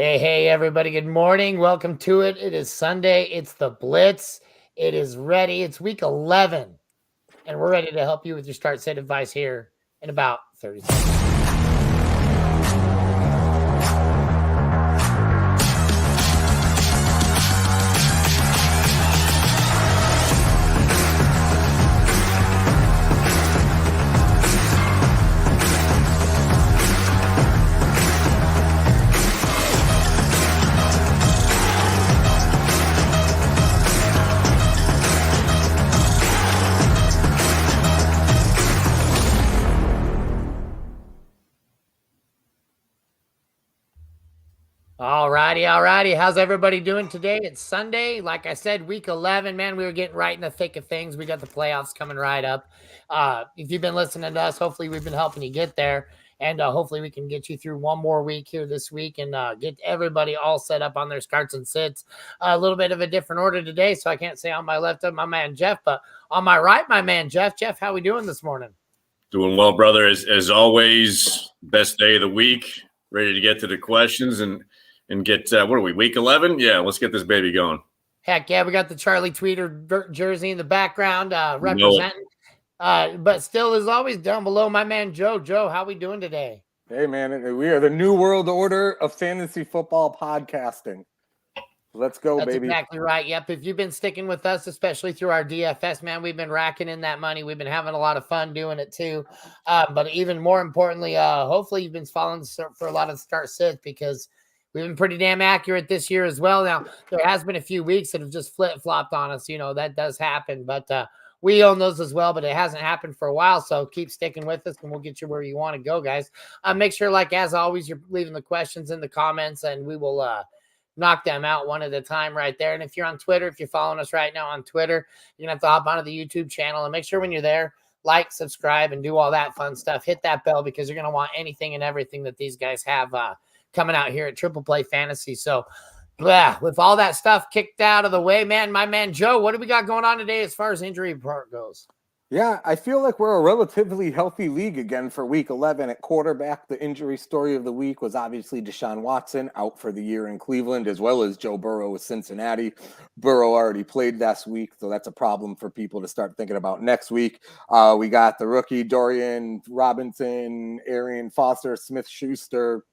Hey, everybody. Good morning. Welcome to it. It is Sunday. It's the Blitz. It is ready. It's week 11, and we're ready to help you with your start set advice here in about 30 seconds. All righty. How's everybody doing today? It's Sunday. Like I said, week 11, man, we were getting right in the thick of things. We got the playoffs coming right up. If you've been listening to us, hopefully we've been helping you get there. And hopefully we can get you through one more week here this week and get everybody all set up on their starts and sits. A little bit of a different order today, so I can't say on my left of my man Jeff, but on my right, my man Jeff. Jeff, how we doing this morning? Doing well, brother. As always, best day of the week. Ready to get to the questions and get, what are we, week 11? Yeah, let's get this baby going. Heck yeah, we got the Charlie Tweeter jersey in the background representing. But still, as always, down below, my man Joe. Joe, how we doing today? Hey, man, we are the new world order of fantasy football podcasting. Let's go, That's baby. Exactly right. Yep. If you've been sticking with us, especially through our DFS, man, we've been racking in that money. We've been having a lot of fun doing it too. But even more importantly, hopefully you've been following for a lot of start sits because we've been pretty damn accurate this year as well. Now, there has been a few weeks that have just flip-flopped on us. You know, that does happen. But we own those as well, but it hasn't happened for a while. So keep sticking with us and we'll get you where you want to go, guys. Make sure, like as always, you're leaving the questions in the comments and we will knock them out one at a time right there. And if you're on Twitter, if you're following us right now on Twitter, you're going to have to hop onto the YouTube channel and make sure when you're there, like, subscribe, and do all that fun stuff. Hit that bell because you're going to want anything and everything that these guys have coming out here at Triple Play Fantasy. So with all that stuff kicked out of the way, man, my man Joe, what do we got going on today as far as injury report goes? Yeah, I feel like we're a relatively healthy league again for week 11 at quarterback. The injury story of the week was obviously Deshaun Watson out for the year in Cleveland, as well as Joe Burrow with Cincinnati. Burrow already played last week, so that's a problem for people to start thinking about next week. We got the rookie Dorian Robinson, Arian Foster, Smith-Schuster,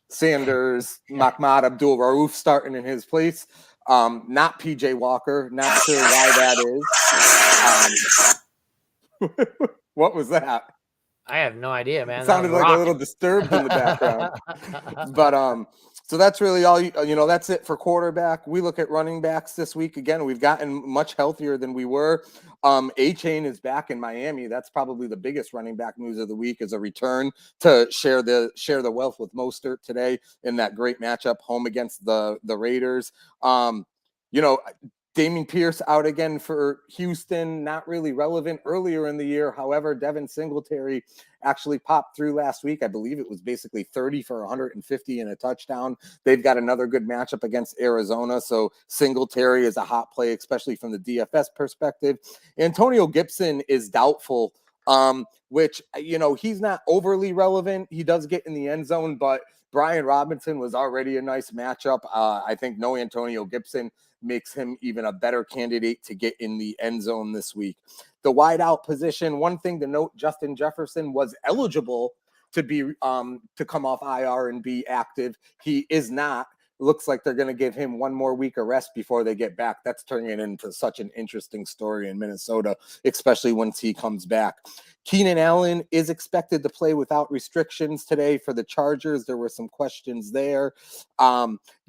Sanders, Mahmoud Abdul-Rauf starting in his place. Not PJ Walker. Not sure why that is. What was that? I have no idea, man. It sounded like a little disturbed in the background. But so that's really all. That's it for quarterback. We look at running backs this week. Again, we've gotten much healthier than we were. A-Chain is back in Miami. That's probably the biggest running back news of the week, is a return to share the wealth with Mostert today in that great matchup home against the Raiders. Damian Pierce out again for Houston, not really relevant earlier in the year. However, Devin Singletary actually popped through last week. I believe it was basically 30 for 150 and a touchdown. They've got another good matchup against Arizona. So Singletary is a hot play, especially from the DFS perspective. Antonio Gibson is doubtful, which, he's not overly relevant. He does get in the end zone, but Brian Robinson was already a nice matchup. I think no Antonio Gibson makes him even a better candidate to get in the end zone this week. The wideout position, one thing to note, Justin Jefferson was eligible to be to come off IR and be active. He is not. Looks like they're going to give him one more week of rest before they get back. That's turning it into such an interesting story in Minnesota, especially once he comes back. Keenan Allen is expected to play without restrictions today for the Chargers. There were some questions there.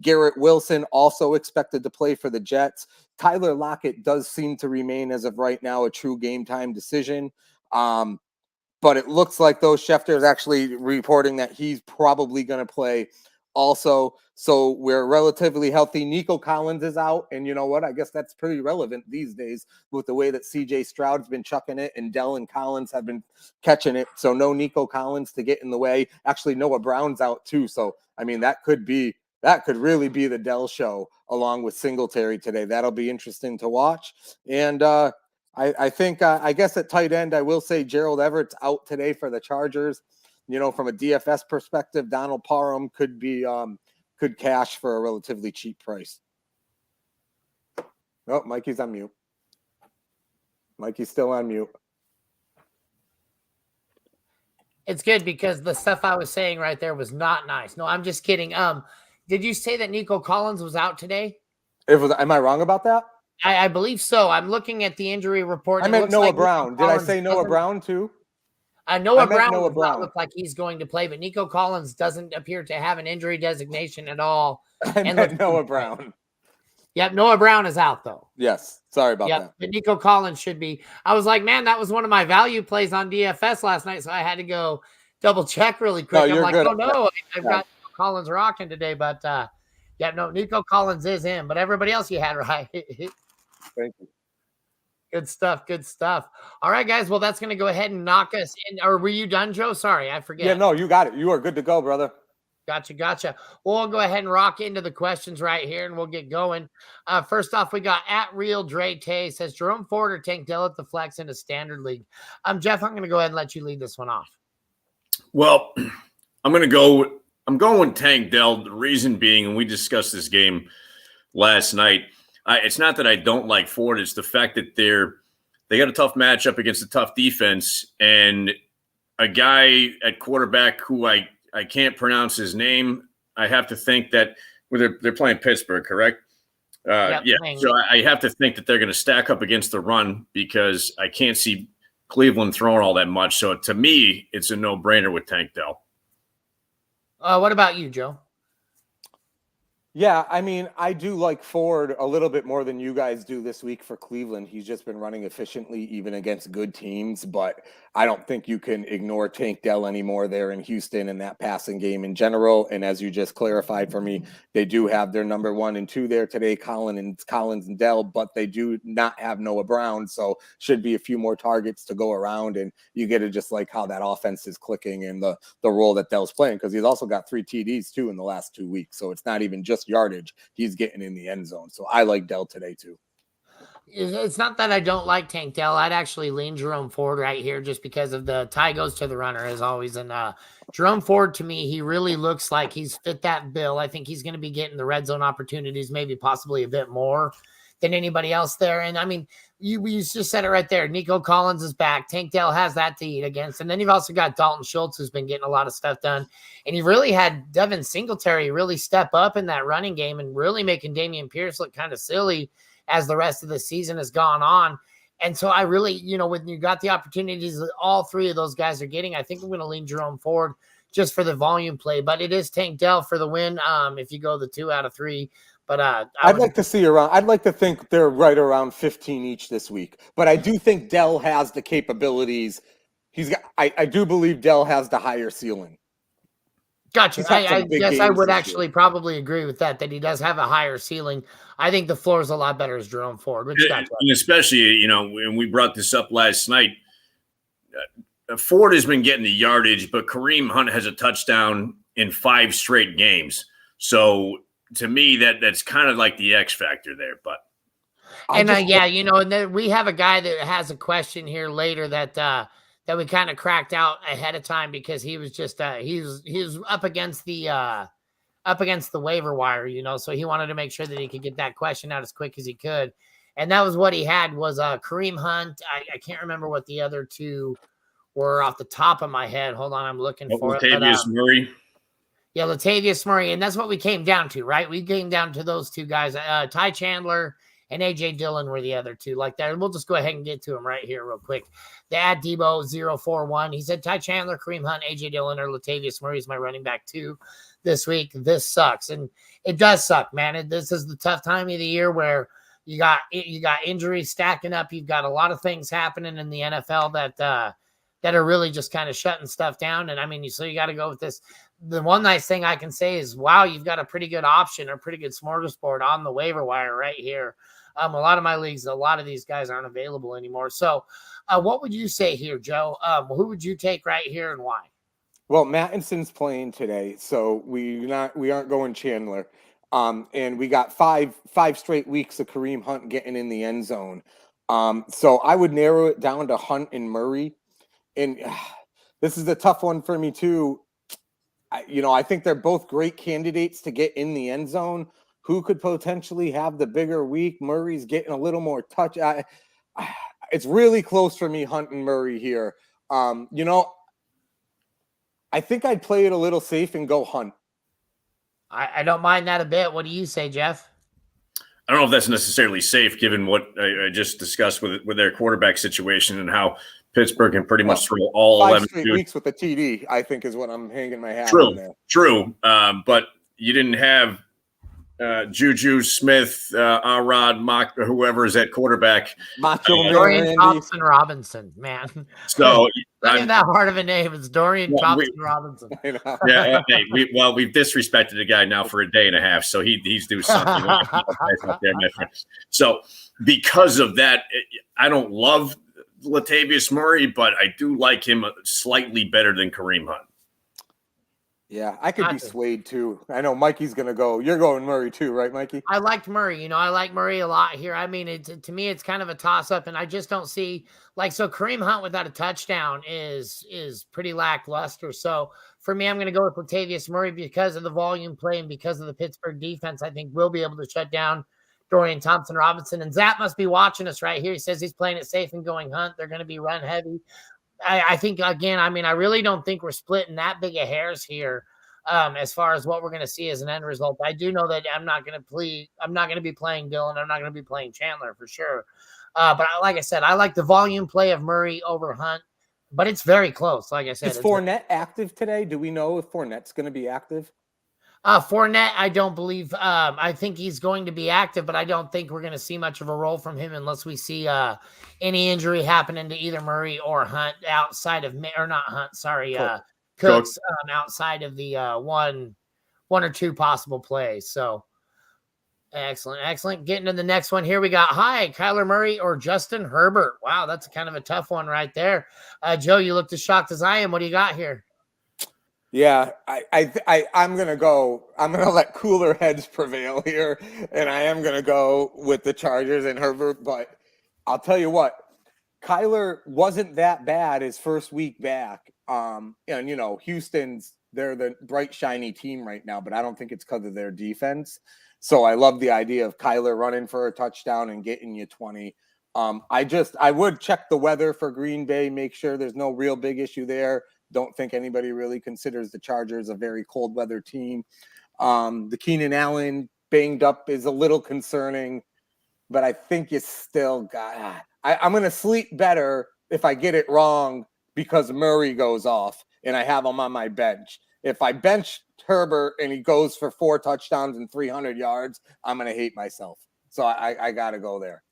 Garrett Wilson also expected to play for the Jets. Tyler Lockett does seem to remain, as of right now, a true game time decision. But it looks like, though, Schefter is actually reporting that he's probably going to play also. So we're relatively healthy. Nico Collins is out. And you know what? I guess that's pretty relevant these days with the way that CJ Stroud's been chucking it and Dell and Collins have been catching it. So no Nico Collins to get in the way. Actually, Noah Brown's out too. So, I mean, that could really be the Dell show along with Singletary today. That'll be interesting to watch. And I think, I guess at tight end, I will say Gerald Everett's out today for the Chargers. From a DFS perspective, Donald Parham could be could cash for a relatively cheap price. Oh, Mikey's on mute. Mikey's still on mute. It's good because the stuff I was saying right there was not nice. No, I'm just kidding. Did you say that Nico Collins was out today? Am I wrong about that? I believe so. I'm looking at the injury report. I meant Noah Brown. Did I say Noah Brown too? Noah Brown does not look like he's going to play, but Nico Collins doesn't appear to have an injury designation at all. I meant Noah Brown. Yep, Noah Brown is out though. Yes, sorry about that. But Nico Collins should be. I was like, man, that was one of my value plays on DFS last night, so I had to go double check really quick. I'm like, oh no, I've got Nico Collins rocking today, but Nico Collins is in, but everybody else you had right. Thank you. Good stuff. Good stuff. All right, guys. Well, that's going to go ahead and knock us in. Or were you done, Joe? Sorry, I forget. Yeah, no, you got it. You are good to go, brother. Gotcha. We'll go ahead and rock into the questions right here, and we'll get going. First off, we got at Real Dre Tay says Jerome Ford or Tank Dell at the flex in a standard league. Jeff, I'm going to go ahead and let you lead this one off. Well, I'm going with Tank Dell. The reason being, and we discussed this game last night. It's not that I don't like Ford. It's the fact that they got a tough matchup against a tough defense, and a guy at quarterback who I can't pronounce his name. I have to think that they're playing Pittsburgh, correct? Yeah. So I have to think that they're going to stack up against the run because I can't see Cleveland throwing all that much. So to me, it's a no-brainer with Tank Dell. What about you, Joe? Yeah, I mean, I do like Ford a little bit more than you guys do this week for Cleveland. He's just been running efficiently even against good teams, but I don't think you can ignore Tank Dell anymore there in Houston and that passing game in general. And as you just clarified for me, they do have their number 1 and 2 there today, Collins and Dell, but they do not have Noah Brown. So should be a few more targets to go around, and you get to just like how that offense is clicking and the role that Dell's playing, because he's also got 3 TDs too in the last 2 weeks. So it's not even just yardage, he's getting in the end zone. So I like Dell today too. It's not that I don't like Tank Dell. I'd actually lean Jerome Ford right here just because of the tie goes to the runner as always. And Jerome Ford, to me, he really looks like he's fit that bill. I think he's going to be getting the red zone opportunities, maybe possibly a bit more than anybody else there. And I mean, you just said it right there. Nico Collins is back. Tank Dell has that to eat against. And then you've also got Dalton Schultz, who's been getting a lot of stuff done. And you've really had Devin Singletary really step up in that running game and really making Dameon Pierce look kind of silly as the rest of the season has gone on. And so I really, when you got the opportunities that all 3 of those guys are getting, I think I'm going to lean Jerome Ford just for the volume play. But it is Tank Dell for the win if you go the 2 out of 3. But I'd like to think they're right around 15 each this week. But I do think Dell has the capabilities. I do believe Dell has the higher ceiling. Gotcha. I guess I would actually probably agree with that he does have a higher ceiling. I think the floor is a lot better as Jerome Ford. And especially, when we brought this up last night, Ford has been getting the yardage, but Kareem Hunt has a touchdown in 5 straight games. So to me, that's kind of like the X factor there. But and then we have a guy that has a question here later that we kind of cracked out ahead of time because he was just he was up against the waiver wire, so he wanted to make sure that he could get that question out as quick as he could. And that was what he had was Kareem Hunt. I can't remember what the other 2 were off the top of my head. Hold on, I'm looking for Latavius Murray. Yeah, Latavius Murray. And that's what we came down to, right? We came down to those 2 guys. Ty Chandler and AJ Dillon were the other 2 like that. And we'll just go ahead and get to them right here real quick. The at Debo 041. He said Ty Chandler, Kareem Hunt, AJ Dillon, or Latavius Murray is my running back 2 this week. This sucks. And it does suck, man. This is the tough time of the year where you got injuries stacking up. You've got a lot of things happening in the NFL that are really just kind of shutting stuff down. And I mean, so you got to go with this. The one nice thing I can say is, wow, you've got a pretty good option or pretty good smorgasbord on the waiver wire right here. A lot of my leagues, a lot of these guys aren't available anymore. So what would you say here, Joe? Who would you take right here and why? Well, Mattinson's playing today, so we aren't going Chandler. And we got five straight weeks of Kareem Hunt getting in the end zone. So I would narrow it down to Hunt and Murray. And this is a tough one for me too. I think they're both great candidates to get in the end zone. Who could potentially have the bigger week? Murray's getting a little more touch. It's really close for me, Hunt and Murray here. I think I'd play it a little safe and go Hunt. I don't mind that a bit. What do you say, Jeff? I don't know if that's necessarily safe, given what I just discussed with their quarterback situation and how Pittsburgh can pretty much throw all 5 11 straight weeks with a TD, I think, is what I'm hanging my hat on there. True. But you didn't have Juju Smith, Arod, Mock, or whoever is at quarterback. Dorian Thompson Robinson, man. So not even that hard of a name. It's Dorian Thompson Robinson. Yeah, we've disrespected the guy now for a day and a half, so he's doing something out there, my friends. So because of that, I don't love Latavius Murray, but I do like him slightly better than Kareem Hunt. Yeah, I could be swayed too. I know Mikey's going to go. You're going Murray too, right, Mikey? I liked Murray. I like Murray a lot here. I mean, to me, it's kind of a toss-up, and I just don't see so Kareem Hunt without a touchdown is pretty lackluster. So for me, I'm going to go with Latavius Murray because of the volume play and because of the Pittsburgh defense. I think we'll be able to shut down Dorian Thompson Robinson. And Zap must be watching us right here. He says he's playing it safe and going Hunt. They're going to be run heavy. I think, again, I really don't think we're splitting that big of hairs here as far as what we're going to see as an end result. I do know that I'm not going to be playing Dylan. I'm not going to be playing Chandler for sure. But like I said, I like the volume play of Murray over Hunt, but it's very close. Like I said, is Fournette active today? Do we know if Fournette's going to be active? Fournette, I don't believe. I think he's going to be active, but I don't think we're going to see much of a role from him unless we see any injury happening to either Murray or Hunt outside of – or not Hunt, sorry, Cooks outside of the one or two possible plays. So excellent. Getting to the next one here, we got Kyler Murray or Justin Herbert. Wow, that's kind of a tough one right there. Joe, you looked as shocked as I am. What do you got here? Yeah, I'm going to go. I'm going to let cooler heads prevail here, and I am going to go with the Chargers and Herbert. But I'll tell you what, Kyler wasn't that bad his first week back. And, Houston's, they're the bright, shiny team right now, but I don't think it's because of their defense. So I love the idea of Kyler running for a touchdown and getting you 20. I would check the weather for Green Bay, make sure there's no real big issue there. Don't think anybody really considers the Chargers a very cold weather team. The Keenan Allen banged up is a little concerning, but I think you still got. I'm going to sleep better if I get it wrong because Murray goes off and I have him on my bench. If I bench Herbert and he goes for 4 touchdowns and 300 yards, I'm going to hate myself. So I got to go there.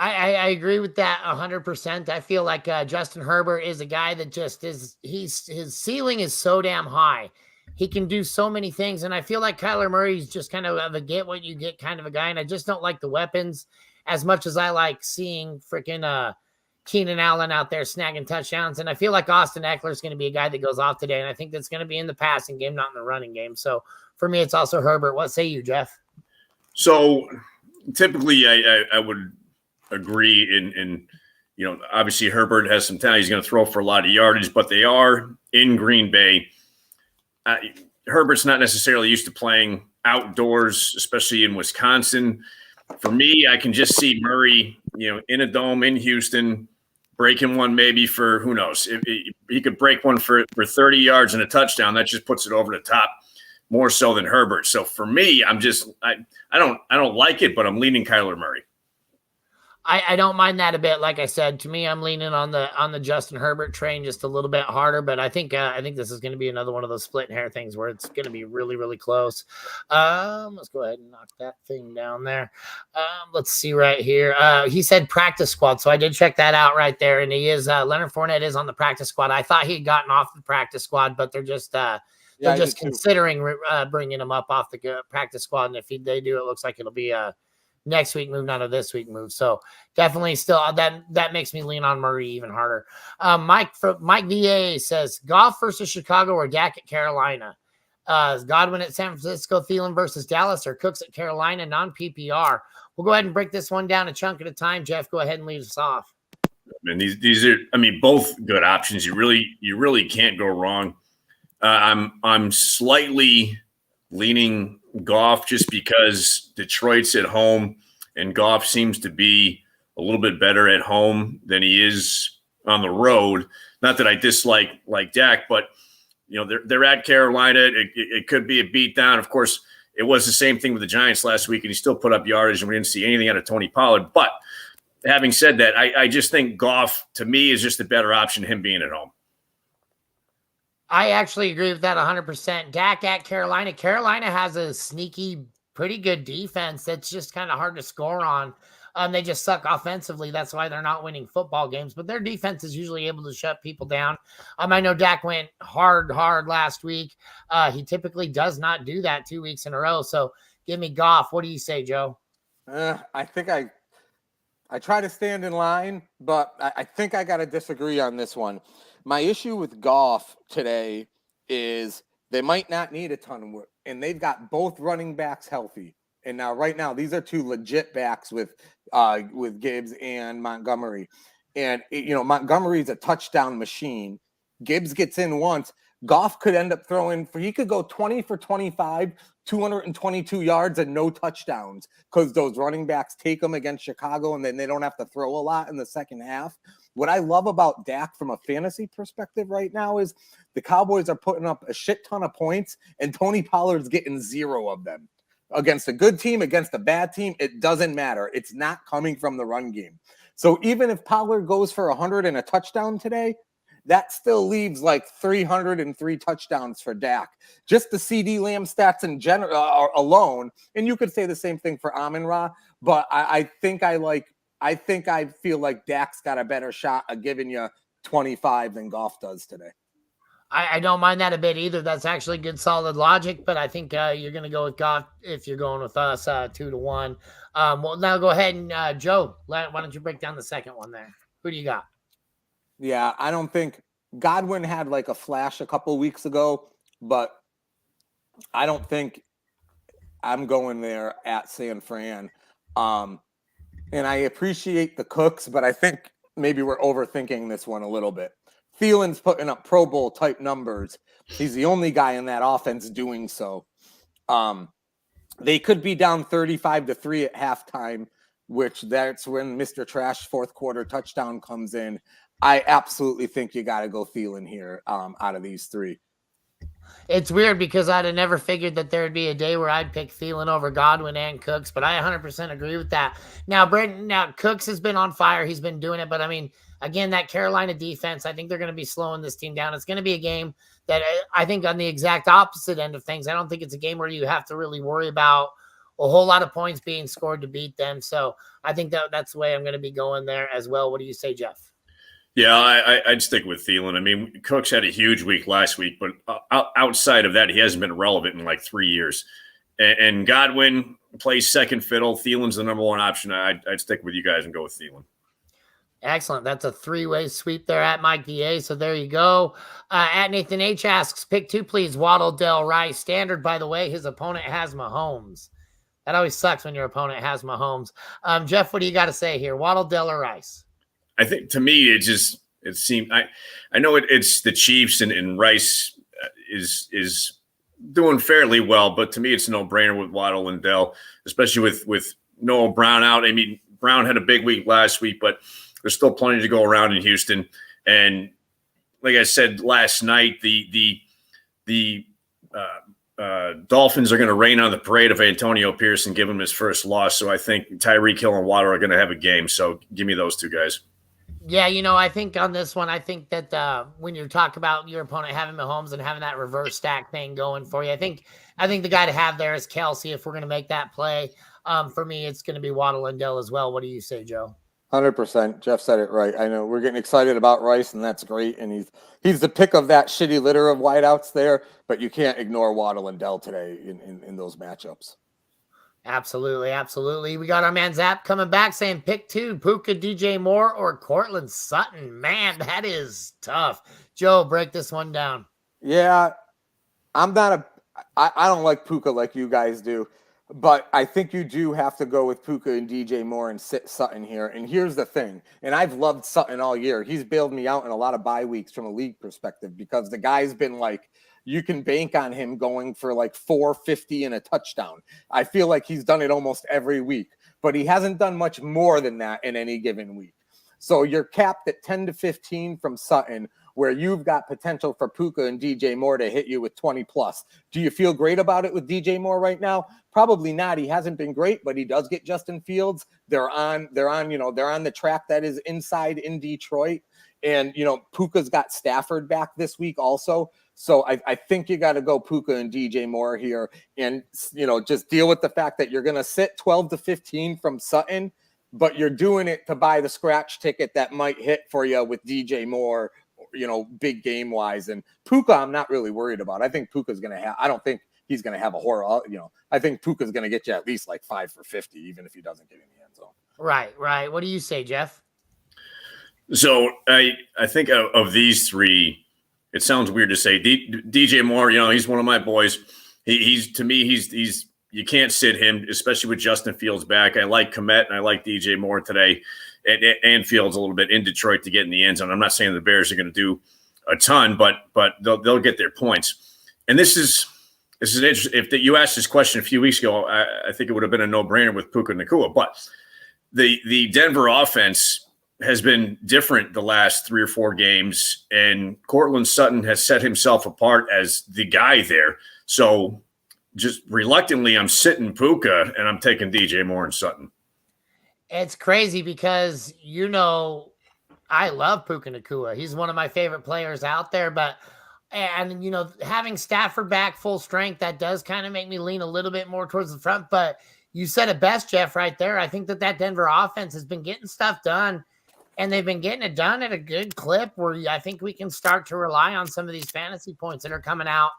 I agree with that 100%. I feel like Justin Herbert is a guy that just his ceiling is so damn high. He can do so many things. And I feel like Kyler Murray's just kind of a get what you get kind of a guy. And I just don't like the weapons as much as I like seeing freaking Keenan Allen out there snagging touchdowns. And I feel like Austin Eckler is going to be a guy that goes off today. And I think that's going to be in the passing game, not in the running game. So for me, it's also Herbert. What say you, Jeff? So typically I would agree in obviously Herbert has some talent. He's going to throw for a lot of yardage, but they are in Green Bay. Herbert's not necessarily used to playing outdoors, especially in Wisconsin. For me, I can just see Murray, in a dome in Houston, breaking one maybe for who knows. If he could break one for 30 yards and a touchdown, that just puts it over the top more so than Herbert. So for me, I don't like it, but I'm leaning Kyler Murray. I don't mind that a bit. Like I said, to me, I'm leaning on the Justin Herbert train just a little bit harder, but I think this is going to be another one of those split hair things where it's going to be really, really close. Let's go ahead and knock that thing down there. Let's see right here. He said practice squad, so I did check that out right there, and he is Leonard Fournette is on the practice squad. I thought he had gotten off the practice squad, but they're just considering bringing him up off the practice squad, and if they do, it looks like it'll be next week move, not a this week move. So definitely still that makes me lean on Murray even harder. Mike VA says Goff versus Chicago or Dak at Carolina. Godwin at San Francisco, Thielen versus Dallas, or Cooks at Carolina, non-PPR. We'll go ahead and break this one down a chunk at a time. Jeff, go ahead and lead us off. And these are, both good options. You really can't go wrong. I'm slightly leaning Goff just because Detroit's at home and Goff seems to be a little bit better at home than he is on the road. Not that I dislike Dak, but they're at Carolina. It could be a beatdown. Of course, it was the same thing with the Giants last week, and he still put up yardage, and we didn't see anything out of Tony Pollard. But having said that, I just think Goff, to me, is just a better option, him being at home. I actually agree with that 100%. Dak at Carolina. Carolina has a sneaky, pretty good defense that's just kind of hard to score on. They just suck offensively. That's why they're not winning football games. But their defense is usually able to shut people down. I know Dak went hard last week. He typically does not do that 2 weeks in a row. So give me Goff. What do you say, Joe? I think I try to stand in line, but I think I got to disagree on this one. My issue with Goff today is they might not need a ton of work, and they've got both running backs healthy. And now, right now, these are two legit backs with Gibbs and Montgomery. And, Montgomery's a touchdown machine. Gibbs gets in once. Goff could end up he could go 20 for 25, 222 yards and no touchdowns because those running backs take them against Chicago and then they don't have to throw a lot in the second half. What I love about Dak from a fantasy perspective right now is the Cowboys are putting up a shit ton of points and Tony Pollard's getting 0 of them. Against a good team, against a bad team, it doesn't matter. It's not coming from the run game. So even if Pollard goes for 100 and a touchdown today, that still leaves like 303 touchdowns for Dak. Just the CD Lamb stats in general alone, and you could say the same thing for Amon-Ra, but I feel like Dak's got a better shot of giving you 25 than Goff does today. I don't mind that a bit either. That's actually good, solid logic, but I think you're going to go with Goff if you're going with us 2-1. Well, now go ahead and Joe, why don't you break down the second one there? Who do you got? Yeah, I don't think Godwin had like a flash a couple weeks ago, but I don't think I'm going there at San Fran. And I appreciate the Cooks, but I think maybe we're overthinking this one a little bit. Thielen's putting up Pro Bowl type numbers. He's the only guy in that offense doing so. They could be down 35-3 at halftime, which that's when Mr. Trash fourth quarter touchdown comes in. I absolutely think you got to go Thielen here out of these three. It's weird because I'd have never figured that there would be a day where I'd pick Thielen over Godwin and Cooks, but I 100% agree with that. Now, Cooks has been on fire. He's been doing it, but I mean, again, that Carolina defense, I think they're going to be slowing this team down. It's going to be a game that I think on the exact opposite end of things, I don't think it's a game where you have to really worry about a whole lot of points being scored to beat them. So I think that's the way I'm going to be going there as well. What do you say, Jeff? Yeah, I'd stick with Thielen. I mean, Cooks had a huge week last week, but outside of that, he hasn't been relevant in like 3 years. And Godwin plays second fiddle. Thielen's the number one option. I'd stick with you guys and go with Thielen. Excellent. That's a 3-way sweep there at Mike DA. So there you go. At Nathan H asks, pick 2, please. Waddle, Dell, Rice. Standard, by the way, his opponent has Mahomes. That always sucks when your opponent has Mahomes. Jeff, what do you got to say here? Waddle, Dell, or Rice? I think to me, it seemed I know it's the Chiefs and Rice is doing fairly well, but to me, it's a no-brainer with Waddle and Dell, especially with Noah Brown out. I mean, Brown had a big week last week, but there's still plenty to go around in Houston. And like I said last night, the Dolphins are going to rain on the parade of Antonio Pierce and give him his first loss. So I think Tyreek Hill and Waddle are going to have a game. So give me those two guys. Yeah, I think on this one, I think that when you talk about your opponent having Mahomes and having that reverse stack thing going for you, I think the guy to have there is Kelsey if we're going to make that play. For me, it's going to be Waddle and Dell as well. What do you say, Joe? 100%. Jeff said it right. I know we're getting excited about Rice, and that's great. And he's the pick of that shitty litter of wideouts there, but you can't ignore Waddle and Dell today in those matchups. Absolutely, absolutely. We got our man Zap coming back saying pick 2, Puka, DJ Moore, or Cortland Sutton. Man, that is tough. Joe, break this one down. Yeah, I don't like Puka like you guys do, but I think you do have to go with Puka and DJ Moore and sit Sutton here. And here's the thing, and I've loved Sutton all year. He's bailed me out in a lot of bye weeks from a league perspective because the guy's been like, you can bank on him going for like 450 and a touchdown. I feel like he's done it almost every week, but he hasn't done much more than that in any given week. So you're capped at 10 to 15 from Sutton, where you've got potential for Puka and DJ Moore to hit you with 20 plus. Do you feel great about it with DJ Moore right now? Probably not. He hasn't been great, but he does get Justin Fields. They're on the track that is inside in Detroit. And, Puka's got Stafford back this week also. So I think you got to go Puka and DJ Moore here and, just deal with the fact that you're going to sit 12 to 15 from Sutton, but you're doing it to buy the scratch ticket that might hit for you with DJ Moore, big game wise. And Puka, I'm not really worried about. I think Puka's going to have, I don't think he's going to have a horror, I think Puka's going to get you at least like 5 for 50, even if he doesn't get in the end zone. Right. What do you say, Jeff? So I think of these three, it sounds weird to say DJ Moore, he's one of my boys. He's to me, he's you can't sit him, especially with Justin Fields back. I like Kmet and I like DJ Moore today, and Fields a little bit in Detroit to get in the end zone. I'm not saying the Bears are going to do a ton, but they'll get their points. And this is interesting. If you asked this question a few weeks ago, I think it would have been a no-brainer with Puka Nacua. But the Denver offense has been different the last 3 or 4 games, and Cortland Sutton has set himself apart as the guy there. So just reluctantly, I'm sitting Puka, and I'm taking DJ Moore and Sutton. It's crazy because, I love Puka Nacua. He's one of my favorite players out there, having Stafford back full strength, that does kind of make me lean a little bit more towards the front. But you said it best, Jeff, right there. I think that Denver offense has been getting stuff done, and they've been getting it done at a good clip where I think we can start to rely on some of these fantasy points that are coming out.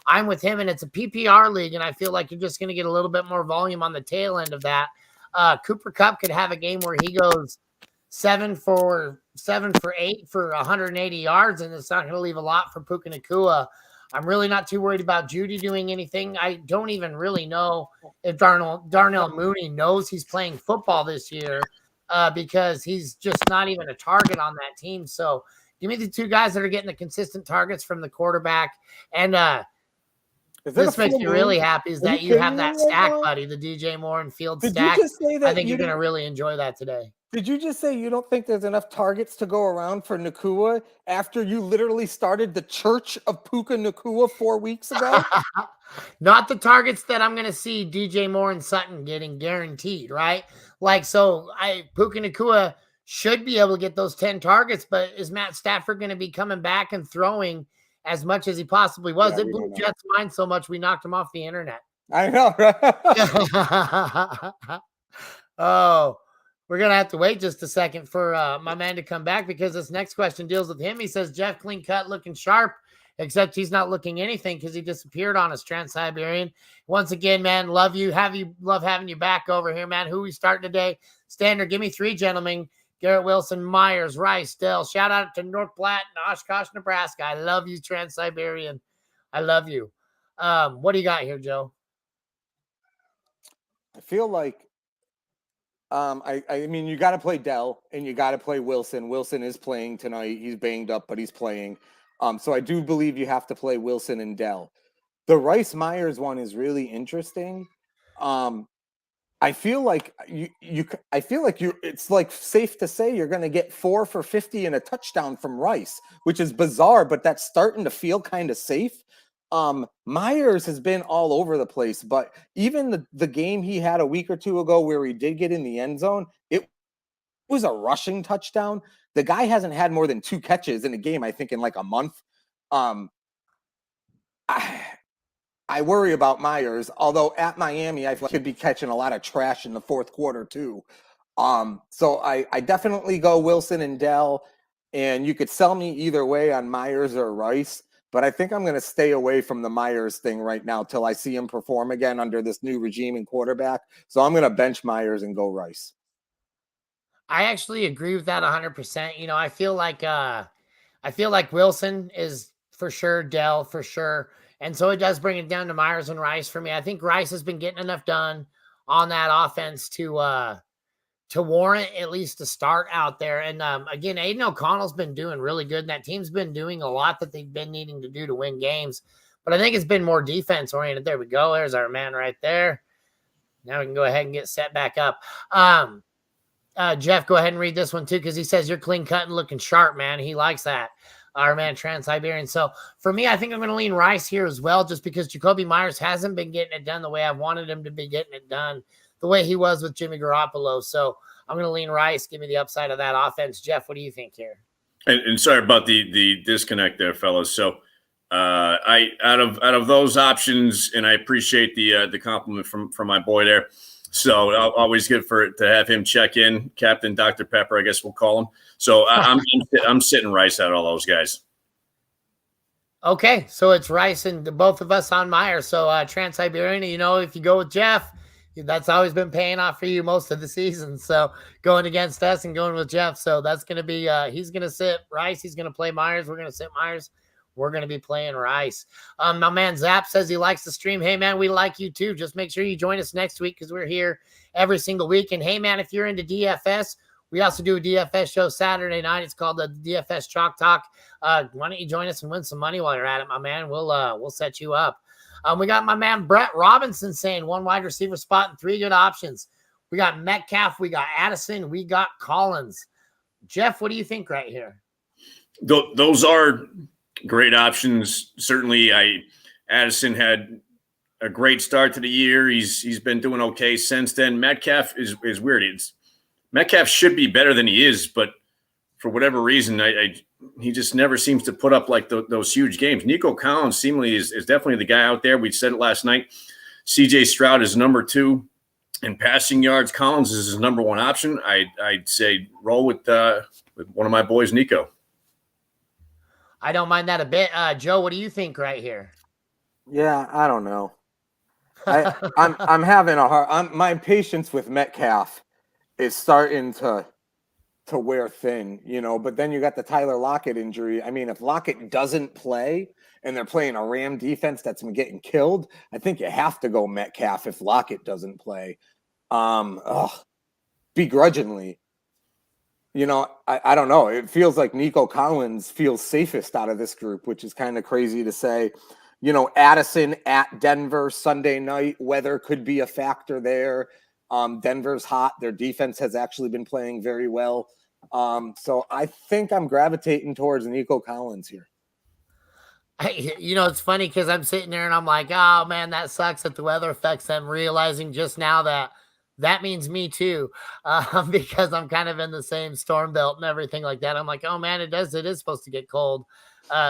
I'm with him, and it's a PPR league, and I feel like you're just going to get a little bit more volume on the tail end of that. Cooper Kupp could have a game where he goes 7 for 8 for 180 yards, and it's not going to leave a lot for Puka Nacua. I'm really not too worried about Judy doing anything. I don't even really know if Darnell Mooney knows he's playing football this year because he's just not even a target on that team. So give me the 2 guys that are getting the consistent targets from the quarterback. And this makes me really happy is that you have that stack, buddy, the DJ Moore and Field stack. I think you're going to really enjoy that today. Did you just say you don't think there's enough targets to go around for Nacua after you literally started the Church of Puka Nacua 4 weeks ago? Not the targets that I'm going to see DJ Moore and Sutton getting guaranteed, right? Puka Nacua should be able to get those 10 targets, but is Matt Stafford going to be coming back and throwing as much as he possibly was? It blew Jets' mind so much we knocked him off the internet. I know, right? Oh, we're going to have to wait just a second for my man to come back because this next question deals with him. He says, Jeff, clean cut, looking sharp, except he's not looking anything because he disappeared on us, Trans-Siberian. Once again, man, love having you back over here, man. Who we start today? Standard, give me 3, gentlemen. Garrett Wilson, Myers, Rice, Dell. Shout out to North Platte and Oshkosh, Nebraska. I love you, Trans-Siberian. I love you. What do you got here, Joe? I feel like I mean, you got to play Dell and you got to play Wilson. Wilson is playing tonight. He's banged up, but he's playing. So I do believe you have to play Wilson and Dell. The Rice Myers one is really interesting. I feel like it's like safe to say you're going to get 4 for 50 and a touchdown from Rice, which is bizarre, but that's starting to feel kind of safe. Myers has been all over the place, but even the game he had a week or 2 ago where he did get in the end zone, it was a rushing touchdown. The guy hasn't had more than 2 catches in a game, I think, in like a month. I worry about Myers, although at Miami, I feel like he'd be catching a lot of trash in the 4th quarter too. So I definitely go Wilson and Dell, and you could sell me either way on Myers or Rice. But I think I'm going to stay away from the Myers thing right now till I see him perform again under this new regime and quarterback. So I'm going to bench Myers and go Rice. I actually agree with that 100%. I feel like Wilson is for sure, Dell for sure. And so it does bring it down to Myers and Rice for me. I think Rice has been getting enough done on that offense to warrant at least a start out there. And again, Aiden O'Connell's been doing really good, and that team's been doing a lot that they've been needing to do to win games. but I think it's been more defense oriented. There we go. There's our man right there. Now we can go ahead and get set back up. Jeff, go ahead and read this one too, because he says you're clean cut and looking sharp, man. He likes that. Our man Trans-Siberian. So for me, I think I'm going to lean Rice here as well, just because Jacoby Myers hasn't been getting it done the way I wanted him to be getting it done, the way he was with Jimmy Garoppolo. So I'm going to lean Rice. Give me the upside of that offense. Jeff, what do you think here? And sorry about the disconnect there, fellas. So I out of those options, and I appreciate the compliment from my boy there. So always good to have him check in, Captain Dr. Pepper, I guess we'll call him. So I'm sitting Rice out of all those guys. Okay, so it's Rice and both of us on Myers. So Trans-Siberian, if you go with Jeff, that's always been paying off for you most of the season. So going against us and going with Jeff. So that's going to be, he's going to sit Rice. He's going to play Myers. We're going to sit Myers. We're going to be playing Rice. My man Zap says he likes the stream. Hey, man, we like you too. Just make sure you join us next week because we're here every single week. And hey, man, if you're into DFS, we also do a DFS show Saturday night. It's called the DFS Chalk Talk. Why don't you join us and win some money while you're at it, my man? We'll set you up. We got my man Brett Robinson saying 1 wide receiver spot and 3 good options. We got Metcalf, we got Addison, we got Collins. Jeff, what do you think right here? Those are great options. Certainly, Addison had a great start to the year. He's been doing okay since then. Metcalf is weird. Metcalf should be better than he is, but for whatever reason, he just never seems to put up like those huge games. Nico Collins seemingly is definitely the guy out there. We said it last night. CJ Stroud is number 2 in passing yards. Collins is his number 1 option. I'd say roll with one of my boys, Nico. I don't mind that a bit. Joe, what do you think right here? Yeah, I don't know. I'm having a hard. My patience with Metcalf is starting to wear thin, But then you got the Tyler Lockett injury. I mean, if Lockett doesn't play and they're playing a Ram defense that's been getting killed, I think you have to go Metcalf if Lockett doesn't play. Begrudgingly. I don't know. It feels like Nico Collins feels safest out of this group, which is kind of crazy to say. Addison at Denver Sunday night, weather could be a factor there. Denver's hot. Their defense has actually been playing very well. So I think I'm gravitating towards Nico Collins here. It's funny because I'm sitting there and I'm like, oh, man, that sucks that the weather affects them. Realizing just now that means me too, because I'm kind of in the same storm belt and everything like that. I'm like, oh, man, it is supposed to get cold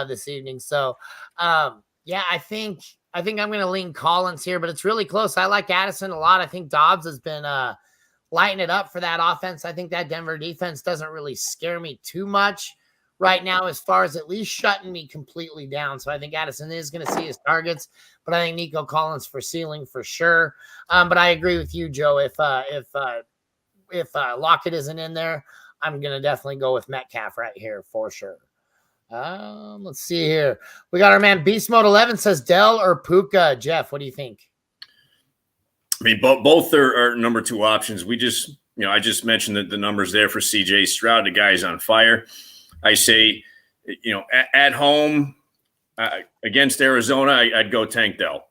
this evening. So, yeah, I think I'm going to lean Collins here, but it's really close. I like Addison a lot. I think Dobbs has been lighting it up for that offense. I think that Denver defense doesn't really scare me too much right now as far as at least shutting me completely down. So I think Addison is going to see his targets, but I think Nico Collins for ceiling for sure. But I agree with you, Joe. If Lockett isn't in there, I'm going to definitely go with Metcalf right here for sure. Let's see here. We got our man Beast Mode 11 says Dell or Puka. Jeff, what do you think? I mean, both are number 2 options. We just, I just mentioned the numbers there for CJ Stroud. The guy's on fire. I say, at home against Arizona, I'd go Tank Dell.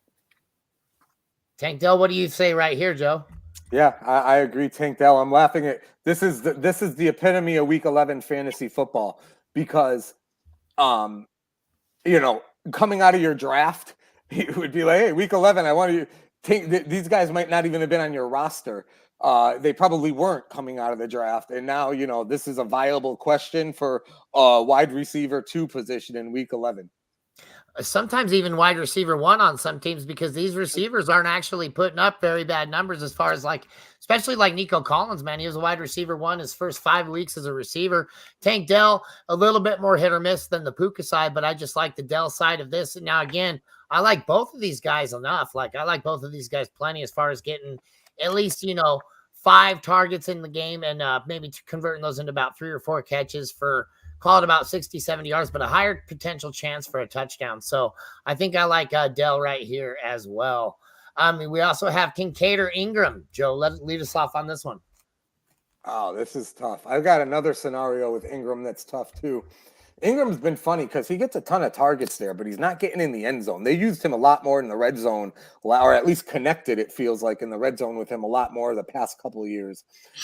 Tank Dell, what do you say right here, Joe? Yeah, I agree. Tank Dell. I'm laughing at this is the epitome of Week 11 fantasy football because, coming out of your draft, it would be like, hey, Week 11, I want you. These guys might not even have been on your roster. They probably weren't coming out of the draft. And now, this is a viable question for wide receiver 2 position in Week 11. Sometimes even wide receiver 1 on some teams because these receivers aren't actually putting up very bad numbers as far as especially like Nico Collins, man. He was a wide receiver 1 his first 5 weeks as a receiver. Tank Dell, a little bit more hit or miss than the Puka side, but I just like the Dell side of this. And now, again, I like both of these guys enough. I like both of these guys plenty as far as getting at least, 5 targets in the game and maybe converting those into about 3 or 4 catches for call it about 60, 70 yards, but a higher potential chance for a touchdown. So I think I like Dell right here as well. We also have Kincaid or Ingram. Joe, lead us off on this one. Oh, this is tough. I've got another scenario with Ingram that's tough too. Ingram's been funny because he gets a ton of targets there, but he's not getting in the end zone. They used him a lot more in the red zone, or at least connected, it feels like, in the red zone with him a lot more the past couple of years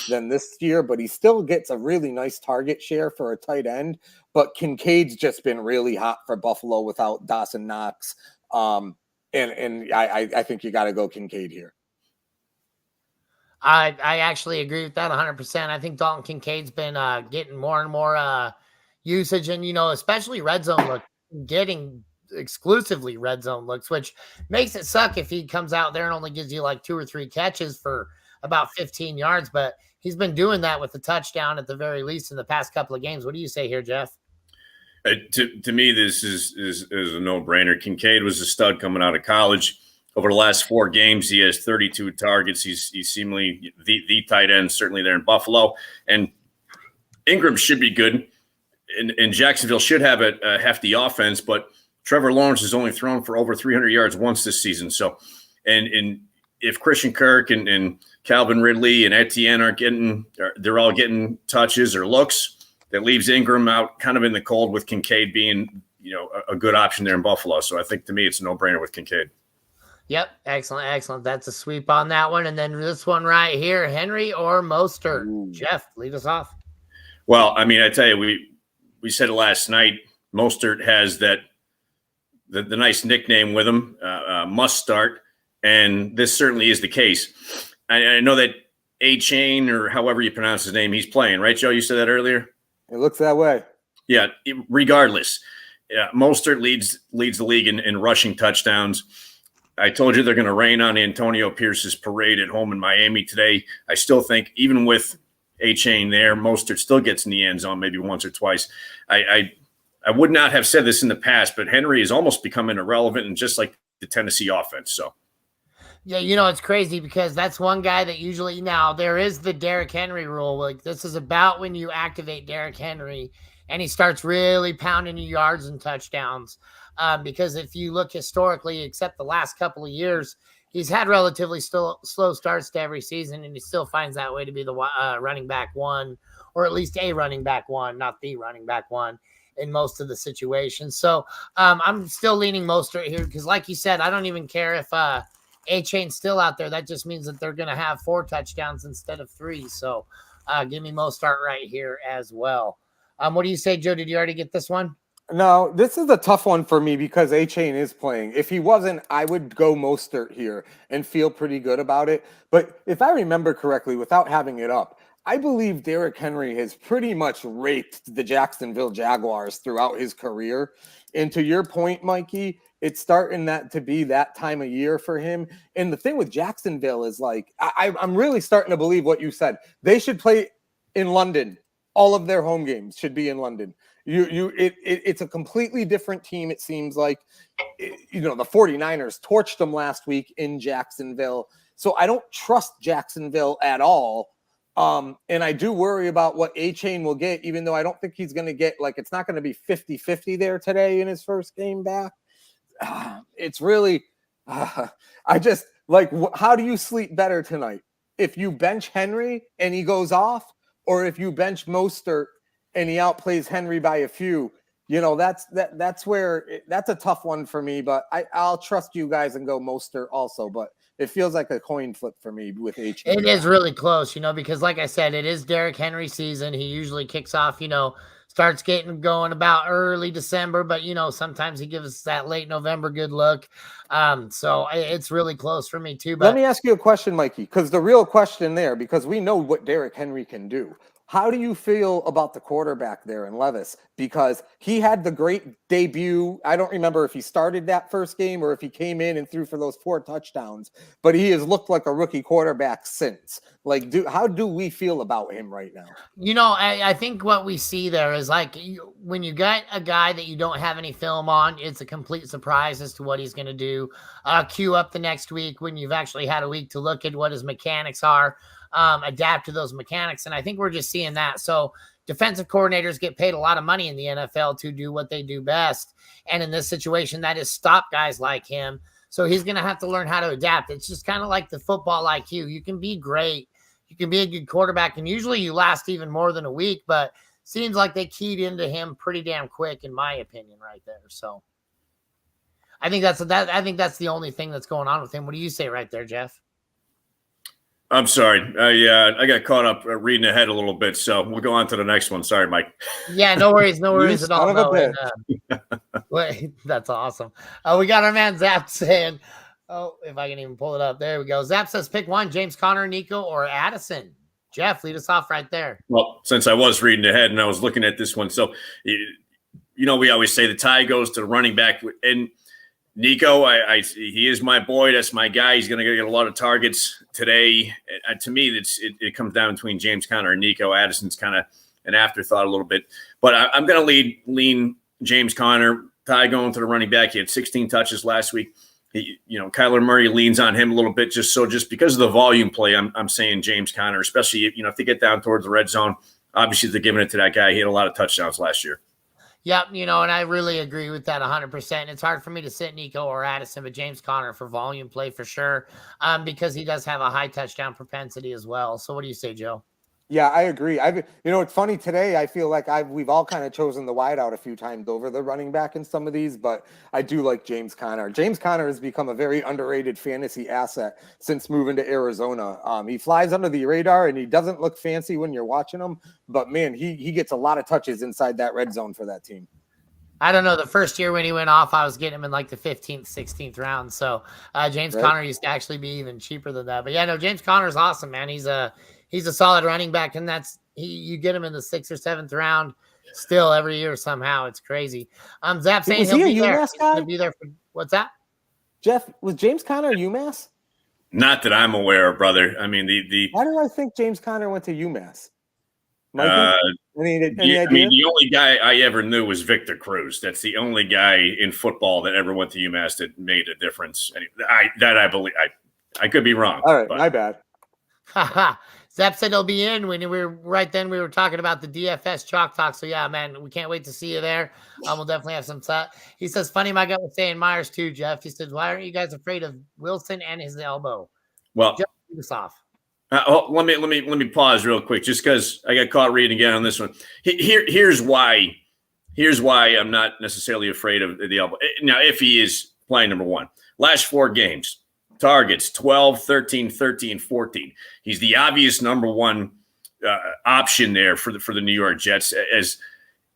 than this year, but he still gets a really nice target share for a tight end. But Kincaid's just been really hot for Buffalo without Dawson Knox. And I think you got to go Kincaid here. I actually agree with that 100%. I think Dalton Kincaid's been getting more and more usage, and especially red zone look, getting exclusively red zone looks, which makes it suck if he comes out there and only gives you like 2 or 3 catches for about 15 yards. But he's been doing that with the touchdown at the very least in the past couple of games. What do you say here, Jeff? To me, this is a no-brainer. Kincaid was a stud coming out of college. Over the last 4 games, he has 32 targets. He's seemingly the tight end, certainly there in Buffalo. And Ingram should be good. And Jacksonville should have a hefty offense, but Trevor Lawrence has only thrown for over 300 yards once this season. So, and if Christian Kirk and Calvin Ridley and Etienne they're all getting touches or looks, that leaves Ingram out kind of in the cold with Kincaid being, a good option there in Buffalo. So I think to me, it's a no-brainer with Kincaid. Yep. Excellent. That's a sweep on that one. And then this one right here, Henry or Mostert. Ooh. Jeff, lead us off. Well, I mean, I tell you, we said it last night. Mostert has the nice nickname with him, must start, and this certainly is the case. I know that A-Chain, or however you pronounce his name, he's playing, right, Joe? You said that earlier? It looks that way. Yeah, regardless. Mostert leads the league in rushing touchdowns. I told you they're going to rain on Antonio Pierce's parade at home in Miami today. I still think even with A-Chain there, Mostert still gets in the end zone maybe once or twice. I would not have said this in the past, but Henry is almost becoming irrelevant and just like the Tennessee offense. So, yeah, it's crazy because that's one guy that usually, now there is the Derrick Henry rule. Like, this is about when you activate Derrick Henry and he starts really pounding you yards and touchdowns. Because if you look historically, except the last couple of years, he's had relatively slow starts to every season, and he still finds that way to be the running back one, or at least a running back one, not the running back one in most of the situations. So I'm still leaning Mostert here because, like you said, I don't even care if A-Chain's still out there. That just means that they're going to have 4 touchdowns instead of 3. So give me Mostert right here as well. What do you say, Joe? Did you already get this one? No, this is a tough one for me because A-Chain is playing. If he wasn't, I would go Mostert here and feel pretty good about it. But if I remember correctly, without having it up, I believe Derrick Henry has pretty much raped the Jacksonville Jaguars throughout his career. And to your point, Mikey, it's starting to be that time of year for him. And the thing with Jacksonville is, like, I'm really starting to believe what you said. They should play in London. All of their home games should be in London. It's a completely different team. It seems like, the 49ers torched them last week in Jacksonville. So I don't trust Jacksonville at all. And I do worry about what A-Chain will get, even though I don't think he's going to get, it's not going to be 50-50 there today in his first game back. It's really, how do you sleep better tonight? If you bench Henry and he goes off, or if you bench Mostert and he outplays Henry by a few, that's a tough one for me, but I'll trust you guys and go Mostert also, but it feels like a coin flip for me with A-Chain. It is really close, because like I said, it is Derrick Henry season. He usually kicks off, starts getting going about early December, but sometimes he gives us that late November good look. So it's really close for me too. But let me ask you a question, Mikey, because the real question there, because we know what Derrick Henry can do. How do you feel about the quarterback there in Levis? Because he had the great debut. I don't remember if he started that first game or if he came in and threw for those 4 touchdowns, but he has looked like a rookie quarterback since. How do we feel about him right now? I think what we see there is when you got a guy that you don't have any film on, it's a complete surprise as to what he's going to do. Queue up the next week when you've actually had a week to look at what his mechanics are. Adapt to those mechanics. And I think we're just seeing that. So defensive coordinators get paid a lot of money in the NFL to do what they do best. And in this situation, that is stop guys like him. So he's going to have to learn how to adapt. It's just kind of like the football IQ. You can be great. You can be a good quarterback. And usually you last even more than a week, but seems like they keyed into him pretty damn quick, in my opinion, right there. So I think that's the only thing that's going on with him. What do you say right there, Jeff? I'm sorry. I got caught up reading ahead a little bit, so we'll go on to the next one. Sorry, Mike. Yeah, no worries at all. No, that's awesome. We got our man Zap saying, oh, if I can even pull it up. There we go. Zap says pick one, James Conner, Nico, or Addison. Jeff, lead us off right there. Well, since I was reading ahead and I was looking at this one, so, we always say the tie goes to the running back. And Nico, he is my boy. That's my guy. He's going to get a lot of targets today. To me, it comes down between James Conner and Nico. Addison's kind of an afterthought a little bit. But I'm going to lean James Conner. Ty going to the running back. He had 16 touches last week. Kyler Murray leans on him a little bit just because of the volume play. I'm saying James Conner, especially if they get down towards the red zone. Obviously, they're giving it to that guy. He had a lot of touchdowns last year. Yep, and I really agree with that 100%. It's hard for me to sit Nico or Addison, but James Conner for volume play for sure, because he does have a high touchdown propensity as well. So what do you say, Joe? Yeah, I agree. It's funny today. I feel like we've all kind of chosen the wide out a few times over the running back in some of these, but I do like James Conner. James Conner has become a very underrated fantasy asset since moving to Arizona. He flies under the radar and he doesn't look fancy when you're watching him, but man, he gets a lot of touches inside that red zone for that team. I don't know. The first year when he went off, I was getting him in like the 15th, 16th round. So James Conner used to actually be even cheaper than that. But yeah, no, James Conner's awesome, man. He's a solid running back, and you get him in the 6th or 7th round still every year somehow. It's crazy. Zap saying he'll be there. He's gonna be there for what's that? Jeff, was James Conner UMass? Not that I'm aware of, brother. I mean, why do I think James Conner went to UMass? Any idea? The only guy I ever knew was Victor Cruz. That's the only guy in football that ever went to UMass that made a difference. I believe. I could be wrong. All right, my bad. Zep said he'll be in when we were talking about the DFS chalk talk. So yeah, man, we can't wait to see you there. We'll definitely have some time. He says, funny, my gut was saying Myers too, Jeff. He said, why aren't you guys afraid of Wilson and his elbow? Well, Jeff, lead us off. Let me pause real quick, just because I got caught reading again on this one. Here's why I'm not necessarily afraid of the elbow. Now, if he is playing number one, last 4 games, targets 12, 13, 13, 14. He's the obvious number one option there for the New York Jets. As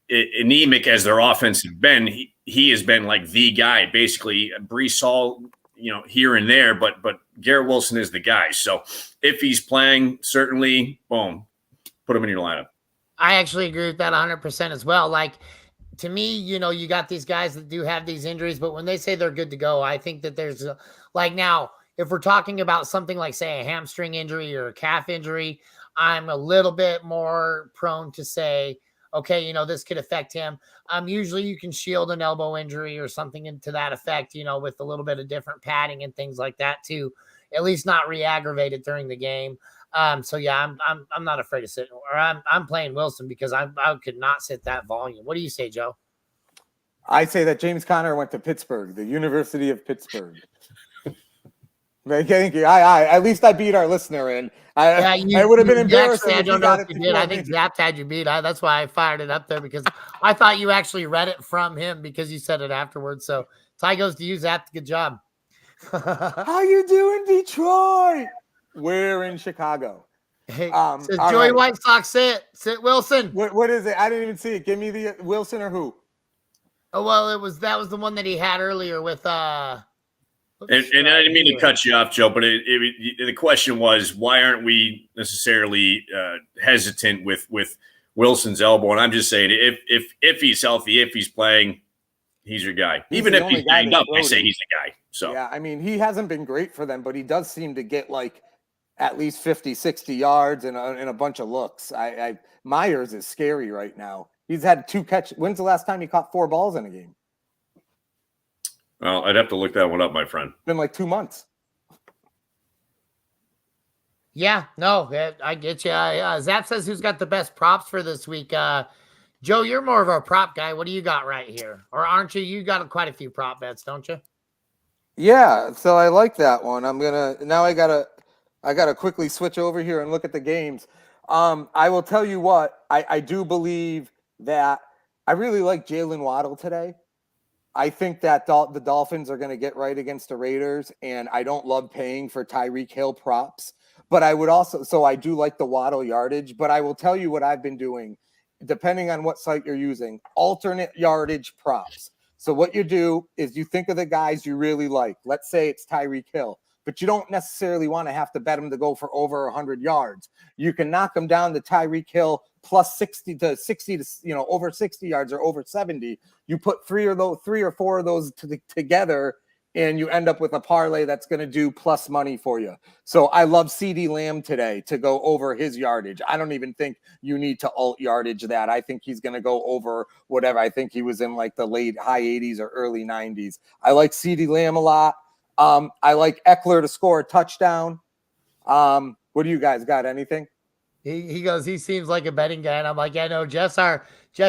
anemic as their offense has been, he has been like the guy. Basically, Breece Hall, here and there, but Garrett Wilson is the guy. So if he's playing, certainly, boom, put him in your lineup. I actually agree with that 100% as well. Like, to me, you got these guys that do have these injuries, but when they say they're good to go, I think that there's now, if we're talking about something like, say, a hamstring injury or a calf injury, I'm a little bit more prone to say, okay, this could affect him. Usually you can shield an elbow injury or something to that effect, with a little bit of different padding and things like that too, at least not re-aggravate it during the game. So yeah, I'm not afraid to sit, or I'm playing Wilson because I could not sit that volume. What do you say, Joe? I say that James Conner went to Pittsburgh, the University of Pittsburgh. Thank you. At least I beat our listener in. I would have been embarrassing. I don't know if you did. I think Zap had you beat. That's why I fired it up there, because I thought you actually read it from him because you said it afterwards. So tie goes to you, Zap. Good job. How you doing, Detroit? We're in Chicago. Hey, says Joey White Sox sit Wilson. What is it? I didn't even see it. Give me the Wilson or who? Oh well, that was the one that he had earlier with And I didn't mean to cut you off, Joe, but the question was, why aren't we necessarily hesitant with Wilson's elbow? And I'm just saying, if he's healthy, if he's playing, he's your guy. Even if he's banged up, I say he's the guy. So yeah, I mean, he hasn't been great for them, but he does seem to get like at least 50, 60 yards and a bunch of looks. Myers is scary right now. He's had 2 catches. When's the last time he caught 4 balls in a game? Well, I'd have to look that one up, my friend. It's been like 2 months. Yeah, no, I get you. Zap says who's got the best props for this week. Joe, you're more of a prop guy. What do you got right here? Or aren't you? You got quite a few prop bets, don't you? Yeah, so I like that one. I gotta quickly switch over here and look at the games. I will tell you what, I do believe that I really like Jalen Waddle today. I think that the Dolphins are going to get right against the Raiders, and I don't love paying for Tyreek Hill props. But I would also, so I do like the Waddle yardage, but I will tell you what I've been doing, depending on what site you're using, alternate yardage props. So what you do is you think of the guys you really like. Let's say it's Tyreek Hill, but you don't necessarily want to have to bet him to go for over 100 yards. You can knock him down to Tyreek Hill plus 60 to over 60 yards or over 70. You put three or four of those together, and you end up with a parlay that's going to do plus money for you. So I love CeeDee Lamb today to go over his yardage. I don't even think you need to alt yardage that. I think he's going to go over whatever. I think he was in like the high 80s or early 90s. I like CeeDee Lamb a lot. I like Eckler to score a touchdown. What do you guys got? Anything? He goes, he seems like a betting guy. And I'm like, yeah, no, Jeff